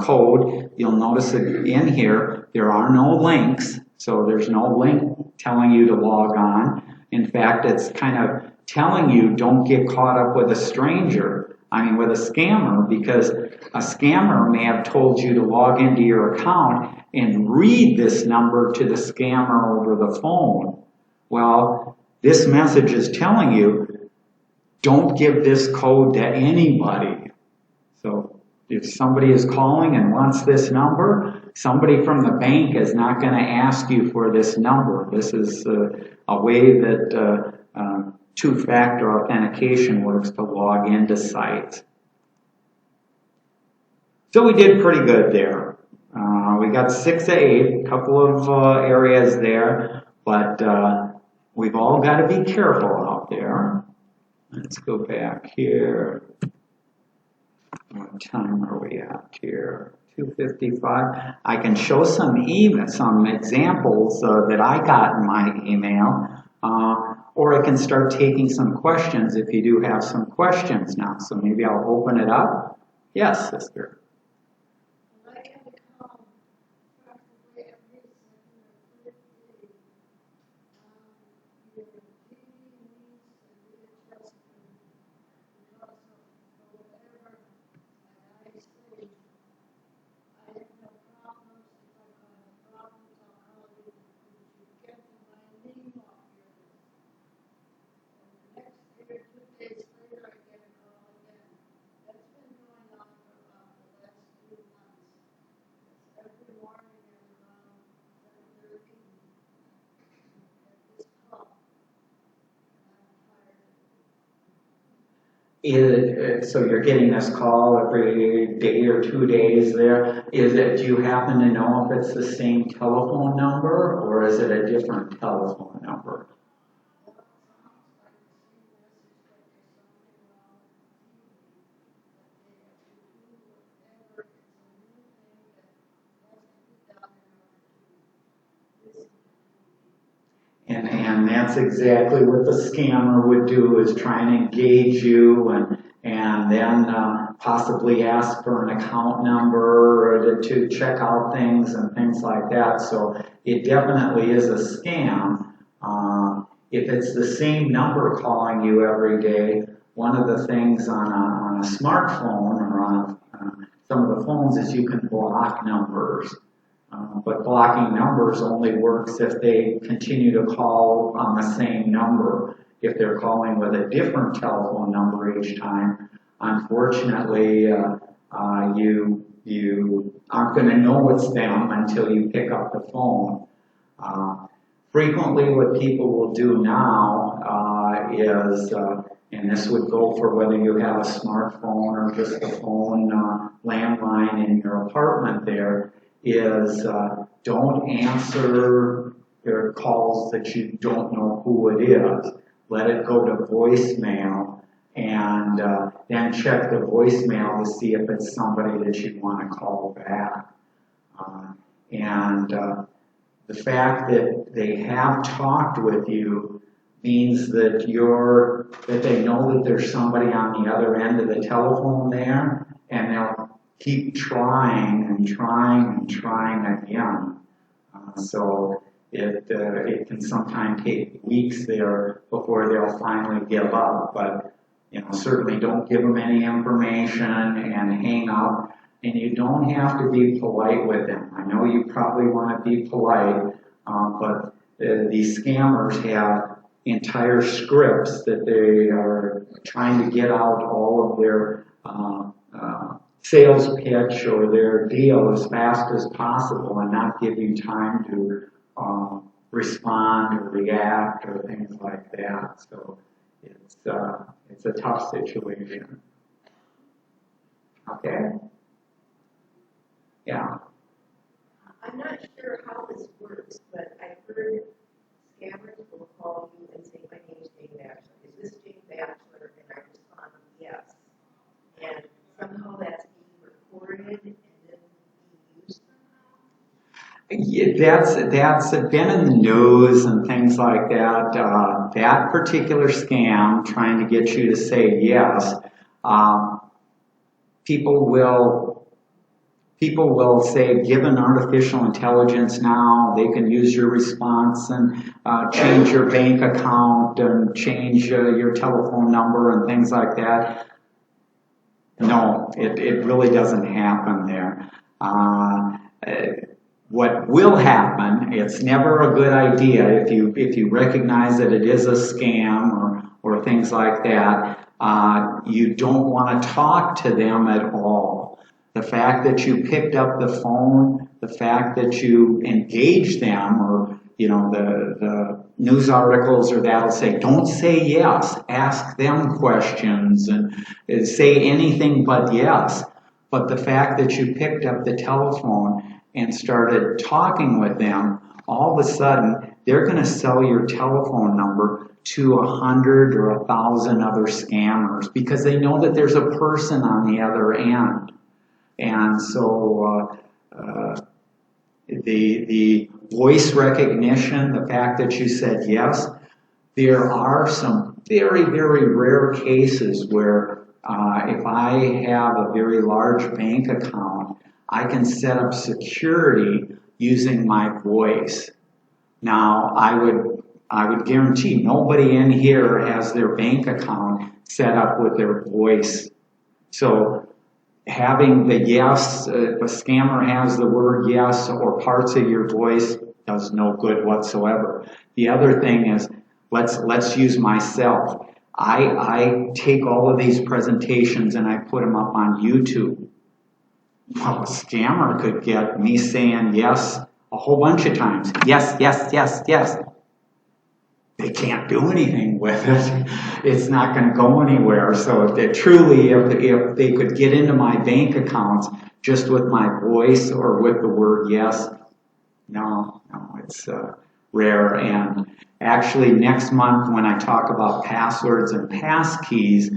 code. You'll notice that in here there are no links, so there's no link telling you to log on. In fact, it's kind of telling you don't get caught up with a stranger. I mean, with a scammer, because a scammer may have told you to log into your account and read this number to the scammer over the phone. Well, this message is telling you, don't give this code to anybody. So if somebody is calling and wants this number, somebody from the bank is not going to ask you for this number. This is a way that two-factor authentication works to log into sites. So we did pretty good there. We got 6 of 8, a couple of areas there, but we've all got to be careful out there. Let's go back here. What time are we at here? 2:55. I can show some examples that I got in my email. Or I can start taking some questions if you do have some questions now. So maybe I'll open it up. Yes, sister. So you're getting this call every day or 2 days there. Do you happen to know if it's the same telephone number or is it a different telephone number? And that's exactly what the scammer would do, is try and engage you and then possibly ask for an account number or to check out things and things like that. So it definitely is a scam. If it's the same number calling you every day, one of the things on a smartphone or on some of the phones is you can block numbers. But blocking numbers only works if they continue to call on the same number. If they're calling with a different telephone number each time, unfortunately, you aren't going to know it's them until you pick up the phone. Frequently, what people will do now is, and this would go for whether you have a smartphone or just a phone landline in your apartment there, is don't answer your calls that you don't know who it is. Let it go to voicemail, and then check the voicemail to see if it's somebody that you want to call back. The fact that they have talked with you means that they know that there's somebody on the other end of the telephone there, and they'll keep trying and trying and trying again. So it can sometimes take weeks there before they'll finally give up. But certainly don't give them any information and hang up. And you don't have to be polite with them. I know you probably want to be polite, but these scammers have entire scripts that they are trying to get out all of their sales pitch or their deal as fast as possible and not give you time to respond or react or things like that. So it's a tough situation. Okay? Yeah. I'm not sure how this works, but I've heard scammers will call you and say, my name's Jane Batchelor. Is this Jane Batchelor? And I respond, yes. And somehow that's being recorded and then being used somehow? Yeah, that's been in the news and things like that. That particular scam, trying to get you to say yes, people will say, given artificial intelligence now, they can use your response and change your bank account and change your telephone number and things like that. No, it really doesn't happen there. What will happen, it's never a good idea if you recognize that it is a scam or things like that, you don't want to talk to them at all. The fact that you picked up the phone, the fact that you engage them, or the news articles or that'll say, don't say yes, ask them questions and say anything but yes. But the fact that you picked up the telephone and started talking with them, all of a sudden they're going to sell your telephone number to 100 or 1,000 other scammers because they know that there's a person on the other end. And so the voice recognition, the fact that you said yes, there are some very, very rare cases where if I have a very large bank account, I can set up security using my voice. Now, I would guarantee nobody in here has their bank account set up with their voice. So having the yes, if a scammer has the word yes or parts of your voice, does no good whatsoever. The other thing is, let's use myself. I take all of these presentations and I put them up on YouTube. Well, a scammer could get me saying yes a whole bunch of times. Yes, yes, yes, yes. They can't do anything with it. It's not going to go anywhere. So if they could get into my bank accounts just with my voice or with the word yes, no, it's rare. And actually next month when I talk about passwords and passkeys,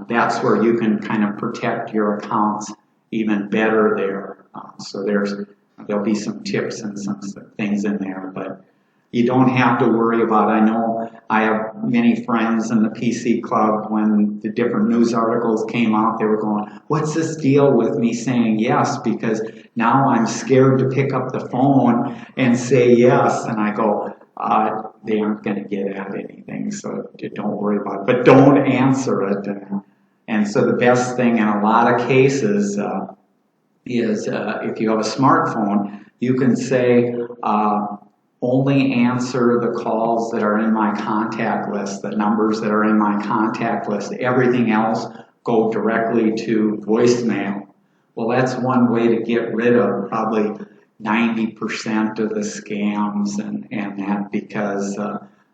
that's where you can kind of protect your accounts even better there. So there'll be some tips and some things in there, but you don't have to worry about it. I know I have many friends in the PC club. When the different news articles came out, they were going, what's this deal with me saying yes? Because now I'm scared to pick up the phone and say yes. And I go, they aren't going to get at anything, so don't worry about it. But don't answer it. And so the best thing in a lot of cases is if you have a smartphone, you can say, only answer the calls that are in my contact list, the numbers that are in my contact list. Everything else go directly to voicemail. Well, that's one way to get rid of probably 90% of the scams and that, because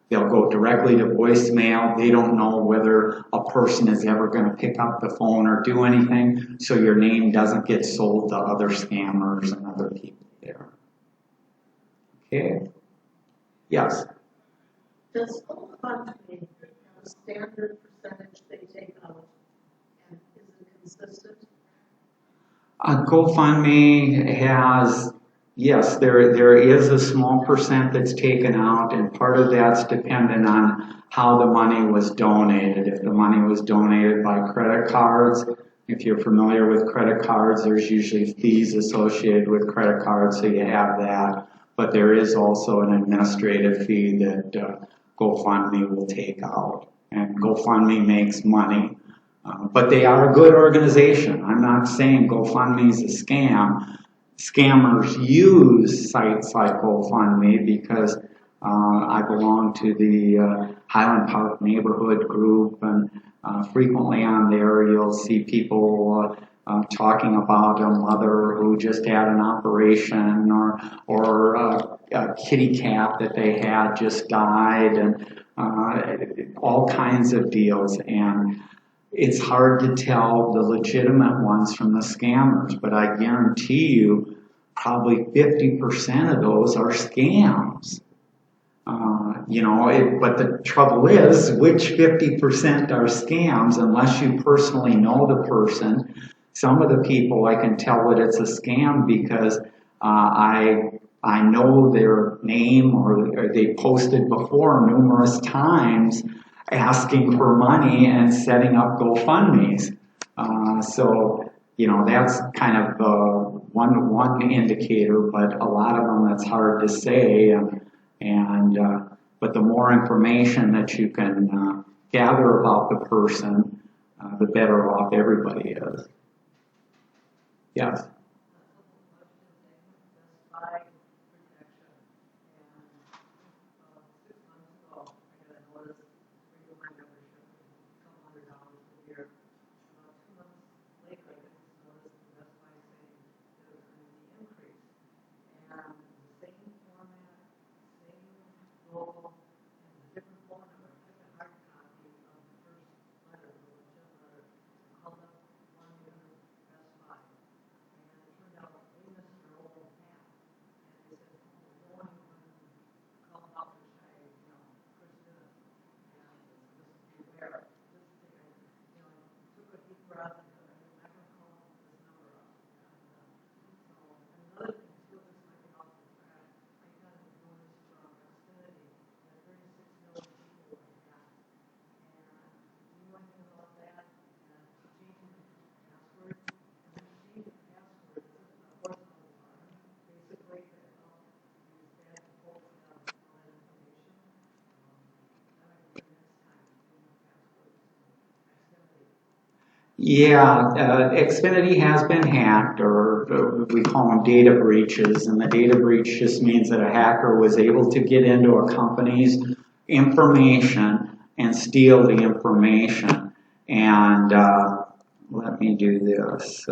they'll go directly to voicemail. They don't know whether a person is ever going to pick up the phone or do anything, so your name doesn't get sold to other scammers and other people there. Okay. Yes. Does home country have a standard percentage they take out? consistent? GoFundMe has, yes, there is a small percent that's taken out, and part of that's dependent on how the money was donated. If the money was donated by credit cards, if you're familiar with credit cards, there's usually fees associated with credit cards, so you have that. But there is also an administrative fee that GoFundMe will take out. And GoFundMe makes money. But they are a good organization. I'm not saying GoFundMe is a scam. Scammers use sites like GoFundMe because I belong to the Highland Park neighborhood group, and frequently on there you'll see people talking about a mother who just had an operation, or a kitty cat that they had just died, and all kinds of deals. And it's hard to tell the legitimate ones from the scammers, but I guarantee you probably 50% of those are scams. But the trouble is, which 50% are scams unless you personally know the person? Some of the people I can tell that it's a scam because I know their name, or they posted before numerous times asking for money and setting up GoFundMes. So that's kind of one indicator, but a lot of them that's hard to say. But the more information that you can gather about the person, the better off everybody is. Yes. Yeah, Xfinity has been hacked, or we call them data breaches, and the data breach just means that a hacker was able to get into a company's information and steal the information. And let me do this,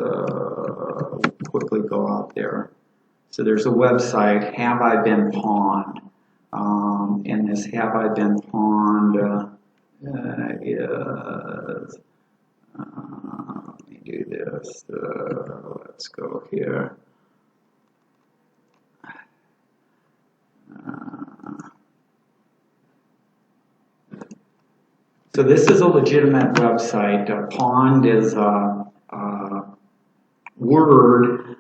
quickly go out there. So there's a website, Have I Been Pawned? And this Have I Been Pawned is... let me do this. Let's go here. So this is a legitimate website. Pawned is a word,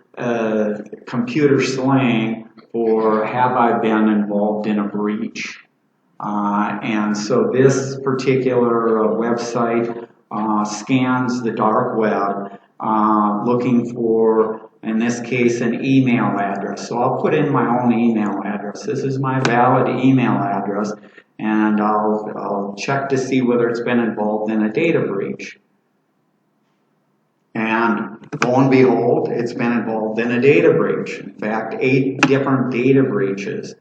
computer slang for have I been involved in a breach. And so this particular website scans the dark web looking for, in this case, an email address. So I'll put in my own email address. This is my valid email address, and I'll check to see whether it's been involved in a data breach. And lo and behold, it's been involved in a data breach. In fact, 8 different data breaches.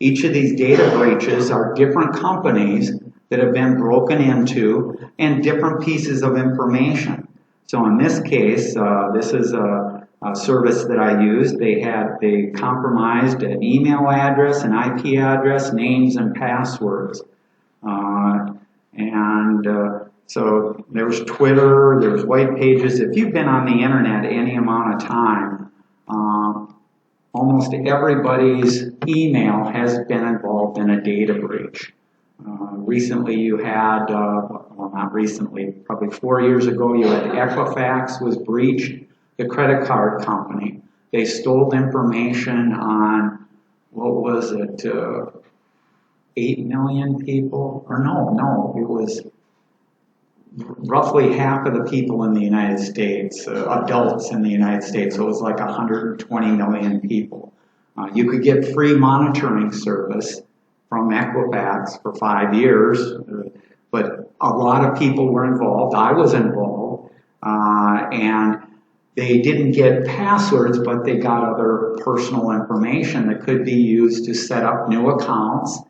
Each of these data breaches are different companies that have been broken into and different pieces of information. So in this case, this is a service that I used. They compromised an email address, an IP address, names, and passwords. So there's Twitter, there's white pages. If you've been on the internet any amount of time, almost everybody's email has been involved in a data breach. Recently you had, well not recently, probably 4 years ago, you had Equifax was breached, the credit card company. They stole information on, what was it, 8 million people? Or no, it was roughly half of the people in the United States, adults in the United States, so it was like 120 million people. You could get free monitoring service from Equifax for 5 years, but a lot of people were involved. I was involved, and they didn't get passwords, but they got other personal information that could be used to set up new accounts,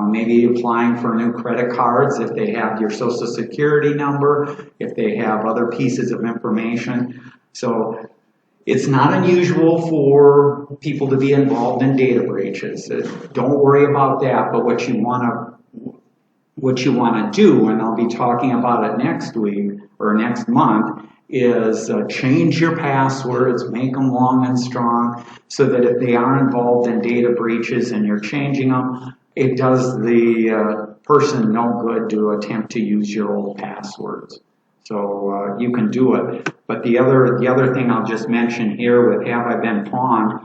maybe applying for new credit cards if they have your social security number, if they have other pieces of information. So it's not unusual for people to be involved in data breaches. Don't worry about that, but what you want to do, and I'll be talking about it next week or next month, is change your passwords, make them long and strong, so that if they are involved in data breaches and you're changing them, it does the person no good to attempt to use your old passwords. So you can do it. But the other thing I'll just mention here with Have I Been Pawned,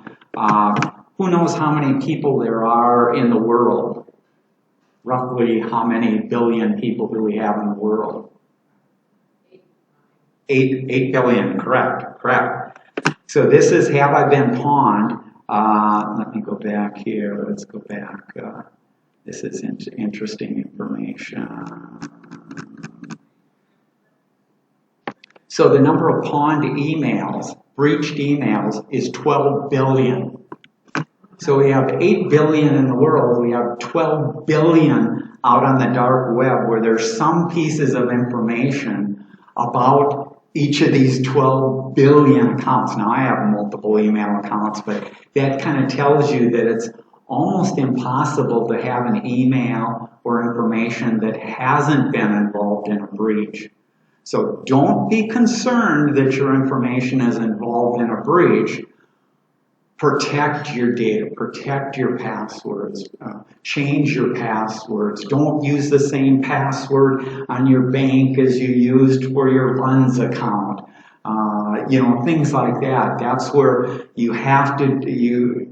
who knows how many people there are in the world? Roughly how many billion people do we have in the world? 8 billion, correct. So this is Have I Been Pawned. Let me go back here. Let's go back. This is interesting information. So the number of pawned emails, breached emails, is 12 billion. So we have 8 billion in the world. We have 12 billion out on the dark web where there's some pieces of information about each of these 12 billion accounts. Now I have multiple email accounts, but that kind of tells you that it's almost impossible to have an email or information that hasn't been involved in a breach. So don't be concerned that your information is involved in a breach. Protect your data, protect your passwords, change your passwords. Don't use the same password on your bank as you used for your funds account. Things like that. That's where you have to,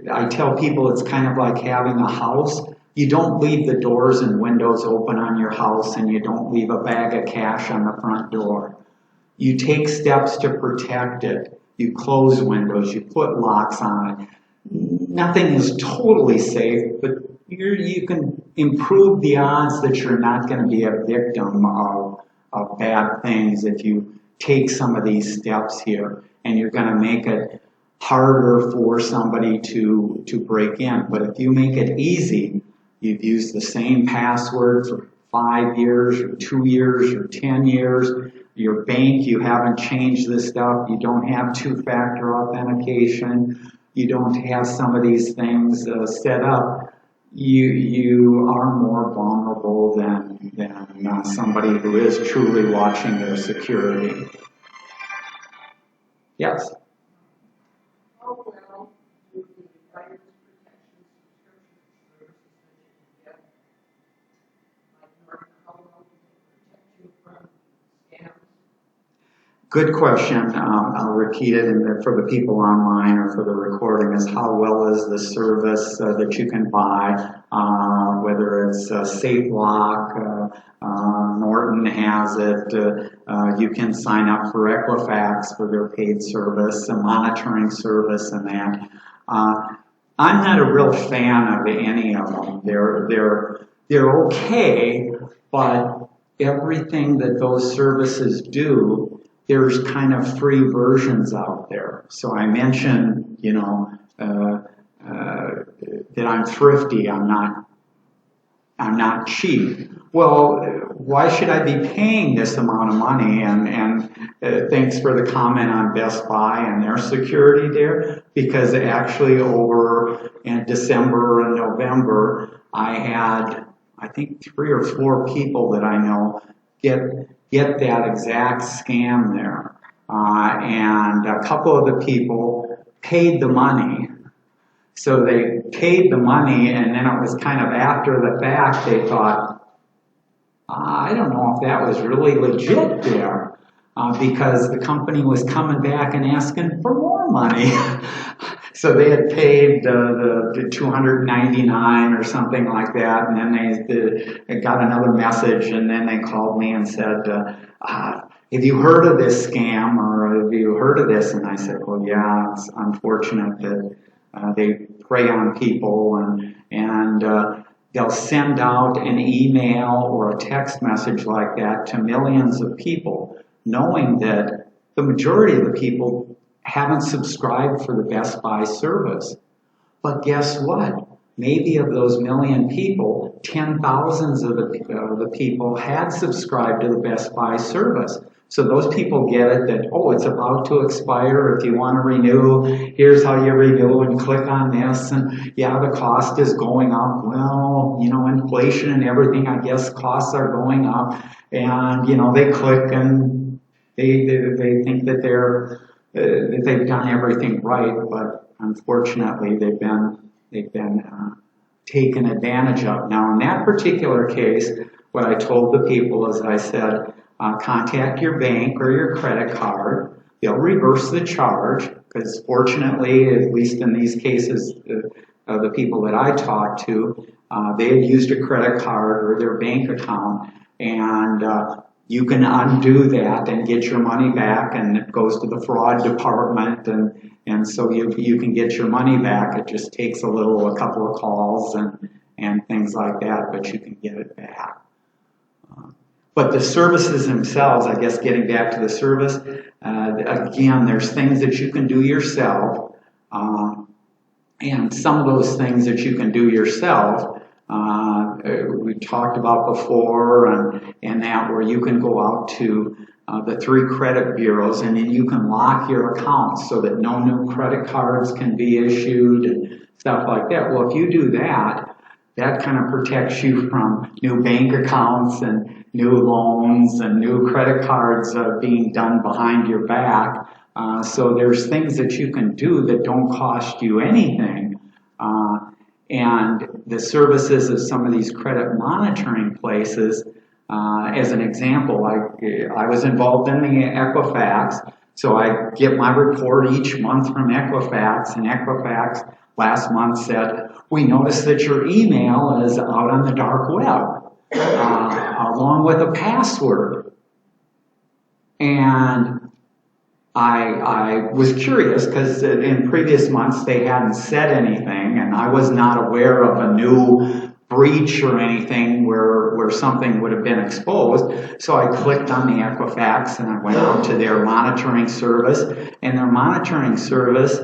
I tell people it's kind of like having a house. You don't leave the doors and windows open on your house, and you don't leave a bag of cash on the front door. You take steps to protect it. You close windows, you put locks on it. Nothing is totally safe, but you can improve the odds that you're not going to be a victim of bad things if you take some of these steps here, and you're going to make it harder for somebody to break in. But if you make it easy, you've used the same password for 5 years or 2 years or 10 years, your bank, you haven't changed this stuff, you don't have two-factor authentication, you don't have some of these things set up, you are more vulnerable than somebody who is truly watching their security. Yes? How well do the virus protection subscription services that you get, like Norton, how well do they protect you from scams? Good question. I'll repeat it for the people online or for the recording, is how well is the service that you can buy, whether it's SafeLock, Norton has it, you can sign up for Equifax for their paid service, a monitoring service and that. I'm not a real fan of any of them. They're okay, but everything that those services do, there's kind of free versions out there. So I mentioned, that I'm thrifty. I'm not cheap. Well, why should I be paying this amount of money? And thanks for the comment on Best Buy and their security there, because actually over in December and November, I had, I think, 3 or 4 people that I know get that exact scam there. And a couple of the people paid the money. So they paid the money, and then it was kind of after the fact they thought, I don't know if that was really legit there, because the company was coming back and asking for more money. So they had paid the $299 or something like that, and then they got another message, and then they called me and said, have you heard of this scam, or have you heard of this? And I said, well, yeah, it's unfortunate that they prey on people, and they'll send out an email or a text message like that to millions of people, knowing that the majority of the people haven't subscribed for the Best Buy service. But guess what? Maybe of those million people, 10,000s of the people had subscribed to the Best Buy service. So those people get it that, oh, it's about to expire. If you want to renew, here's how you renew, and click on this. And yeah, the cost is going up. Well, you know, inflation and everything, I guess costs are going up. And, you know, they click and they think that that they've done everything right, but unfortunately they've been taken advantage of. Now, in that particular case, what I told the people is I said, contact your bank or your credit card. They'll reverse the charge, because fortunately, at least in these cases, the people that I talked to, they had used a credit card or their bank account, and you can undo that and get your money back, and it goes to the fraud department, and so you can get your money back. It just takes a couple of calls and things like that, but you can get it back. But the services themselves, I guess getting back to the service, again, there's things that you can do yourself, and some of those things that you can do yourself, we talked about before, and that where you can go out to the 3 credit bureaus, and then you can lock your accounts so that no new credit cards can be issued and stuff like that. Well, if you do that, that kind of protects you from new bank accounts and new loans and new credit cards being done behind your back. So there's things that you can do that don't cost you anything. And the services of some of these credit monitoring places, as an example, I was involved in the Equifax, so I get my report each month from Equifax, and Equifax last month said, we noticed that your email is out on the dark web, along with a password. And I was curious, because in previous months they hadn't said anything, and I was not aware of a new breach or anything where something would have been exposed. So I clicked on the Equifax and I went out to their monitoring service, and their monitoring service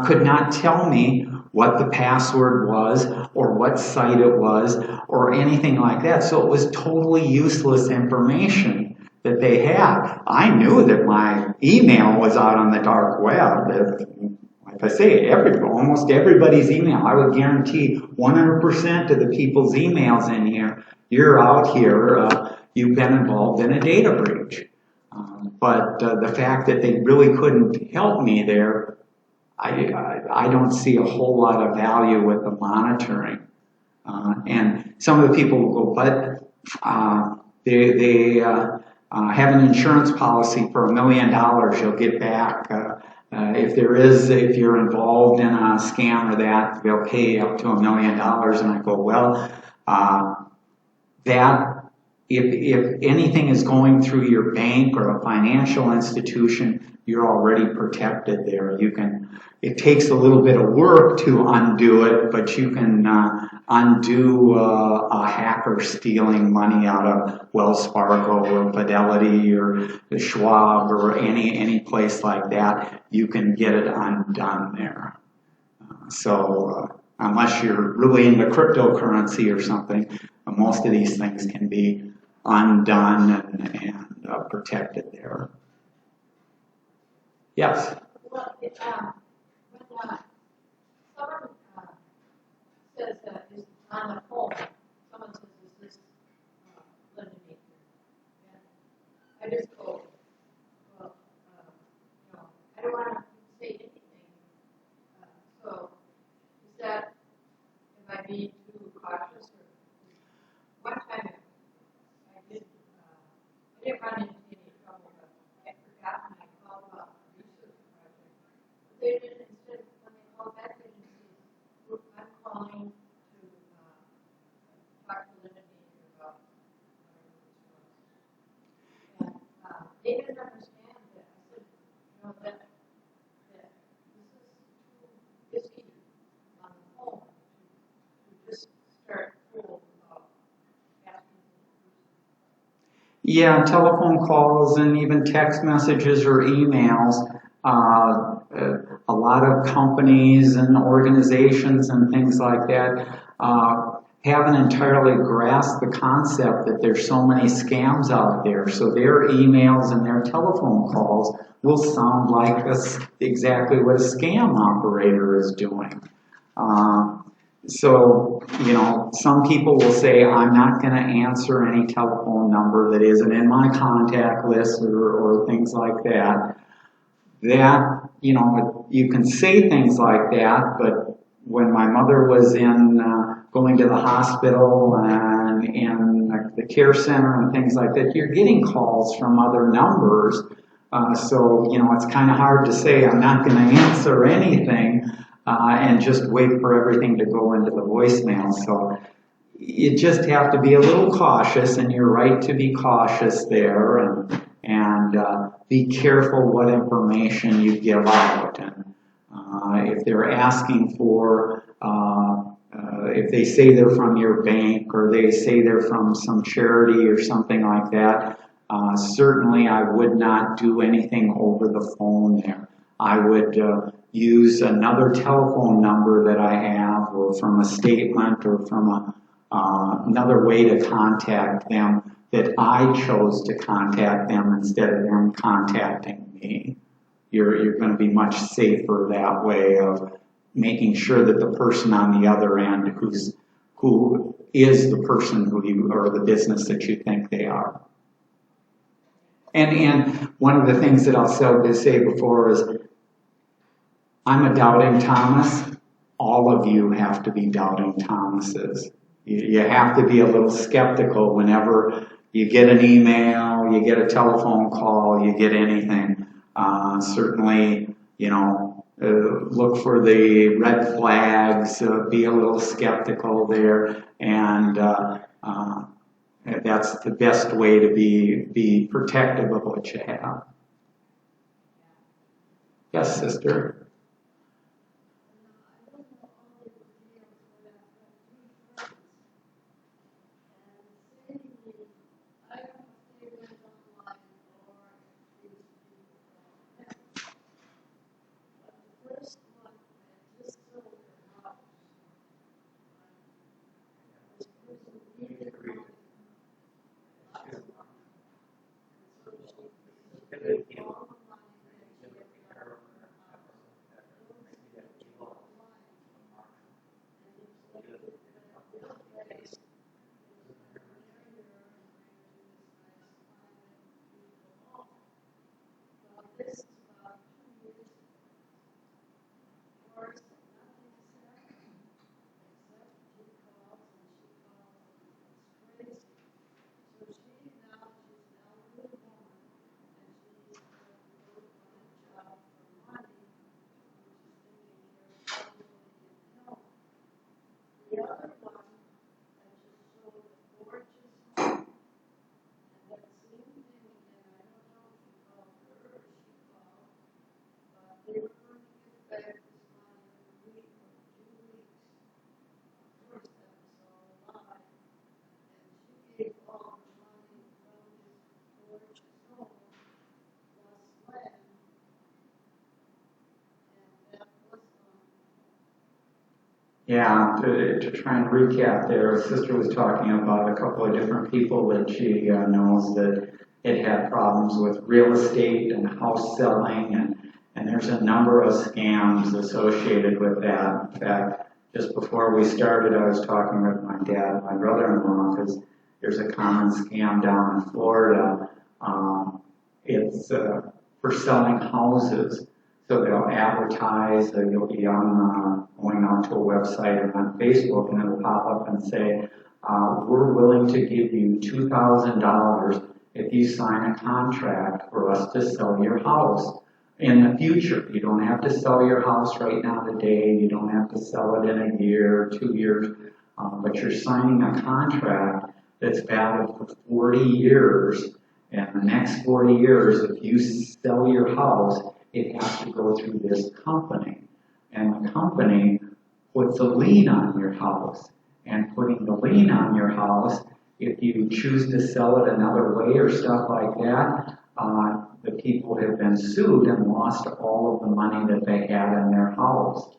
could not tell me what the password was or what site it was or anything like that. So it was totally useless information that they had. I knew that my email was out on the dark web. Like I say, almost everybody's email. I would guarantee 100% of the people's emails in here, you're out here, you've been involved in a data breach. But the fact that they really couldn't help me there, I don't see a whole lot of value with the monitoring. And some of the people will go, but they have an insurance policy for $1 million, you'll get back. If you're involved in a scam or that, they'll pay up to $1 million. And I go, well, if anything is going through your bank or a financial institution, you're already protected there. It takes a little bit of work to undo it, but you can undo a hacker stealing money out of Wells Fargo or Fidelity or the Schwab or any place like that. You can get it undone there. So unless you're really into cryptocurrency or something, most of these things can be undone and protected there. Yes? Well, when someone says that is on the phone, someone says, is this lending me? And I just go, well, I don't want to say anything. So be too cautious? Or one time I didn't run into any trouble, but I forgot when I called about a research project. They didn't, instead of when they called back, they didn't say, "Look, I'm calling to talk to Linda Baker about whatever this was." And they didn't understand that. I said, you know, that this is too risky on the phone to just start cold about asking for the person. Yeah, telephone calls and even text messages or emails. A lot of companies and organizations and things like that haven't entirely grasped the concept that there's so many scams out there. So their emails and their telephone calls will sound like exactly what a scam operator is doing. So, you know, some people will say, I'm not going to answer any telephone number that isn't in my contact list or things like that. That, you know, you can say things like that, but when my mother was going to the hospital and in the care center and things like that, you're getting calls from other numbers. So, you know, it's kind of hard to say I'm not going to answer anything and just wait for everything to go into the voicemail. So you just have to be a little cautious, and you're right to be cautious there, and be careful what information you give out. And if they're asking for, if they say they're from your bank or they say they're from some charity or something like that, certainly I would not do anything over the phone there. I would use another telephone number that I have, or from a statement, or from another way to contact them that I chose to contact them instead of them contacting me. You're going to be much safer that way of making sure that the person on the other end who is the person who you, or the business that you think they are. And one of the things that I'll say before is, I'm a doubting Thomas. All of you have to be doubting Thomases. You have to be a little skeptical whenever you get an email, you get a telephone call, you get anything. Certainly, you know, look for the red flags, be a little skeptical there, and that's the best way to be protective of what you have. Yes, sister? Yeah, to try and recap there, Sister was talking about a couple of different people that she knows that it had problems with real estate and house selling, and there's a number of scams associated with that. In fact, just before we started, I was talking with my dad and my brother-in-law, because there's a common scam down in Florida. It's for selling houses. So they'll advertise, you'll be on, going out to a website or on Facebook, and it'll pop up and say, we're willing to give you $2,000 if you sign a contract for us to sell your house in the future. You don't have to sell your house right now today. You don't have to sell it in a year, 2 years, but you're signing a contract that's valid for 40 years. And the next 40 years, if you sell your house, it has to go through this company. And the company puts a lien on your house. And putting the lien on your house, if you choose to sell it another way or stuff like that, the people have been sued and lost all of the money that they had in their house.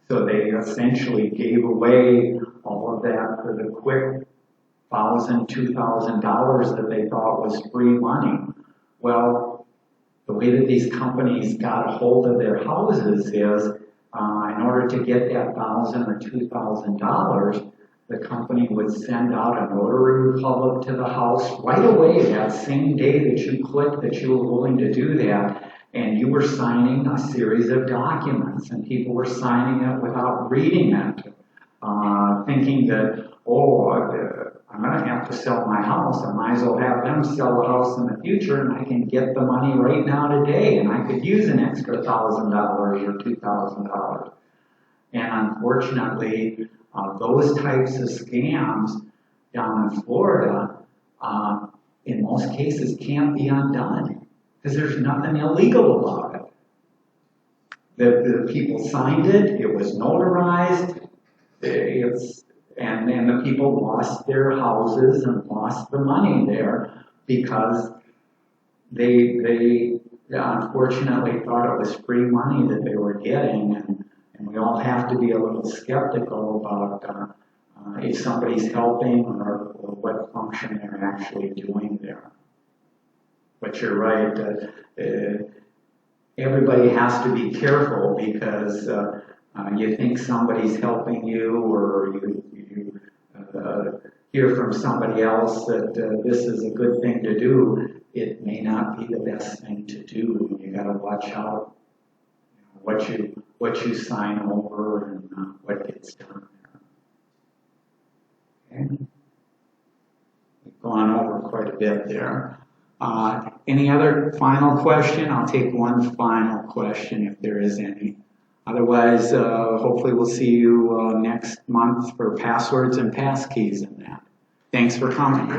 So they essentially gave away all of that for the quick $1,000, $2,000 that they thought was free money. Well, the way that these companies got a hold of their houses is, in order to get that $1,000 or $2,000, the company would send out a notary public to the house right away that same day that you clicked that you were willing to do that, and you were signing a series of documents, and people were signing it without reading it, thinking that, I'm going to have to sell my house. I might as well have them sell the house in the future, and I can get the money right now today, and I could use an extra $1,000 or $2,000. And unfortunately, those types of scams down in Florida, in most cases, can't be undone because there's nothing illegal about it. The people signed it, it was notarized, and the people lost their houses and lost the money there because they unfortunately thought it was free money that they were getting, and we all have to be a little skeptical about if somebody's helping or what function they're actually doing there. But you're right, everybody has to be careful because you think somebody's helping you, or you hear from somebody else that this is a good thing to do. It may not be the best thing to do. You got to watch out what you sign over and what gets done there. Okay. We've gone over quite a bit there. Any other final question? I'll take one final question if there is any. Otherwise, hopefully we'll see you next month for passwords and passkeys and that. Thanks for coming.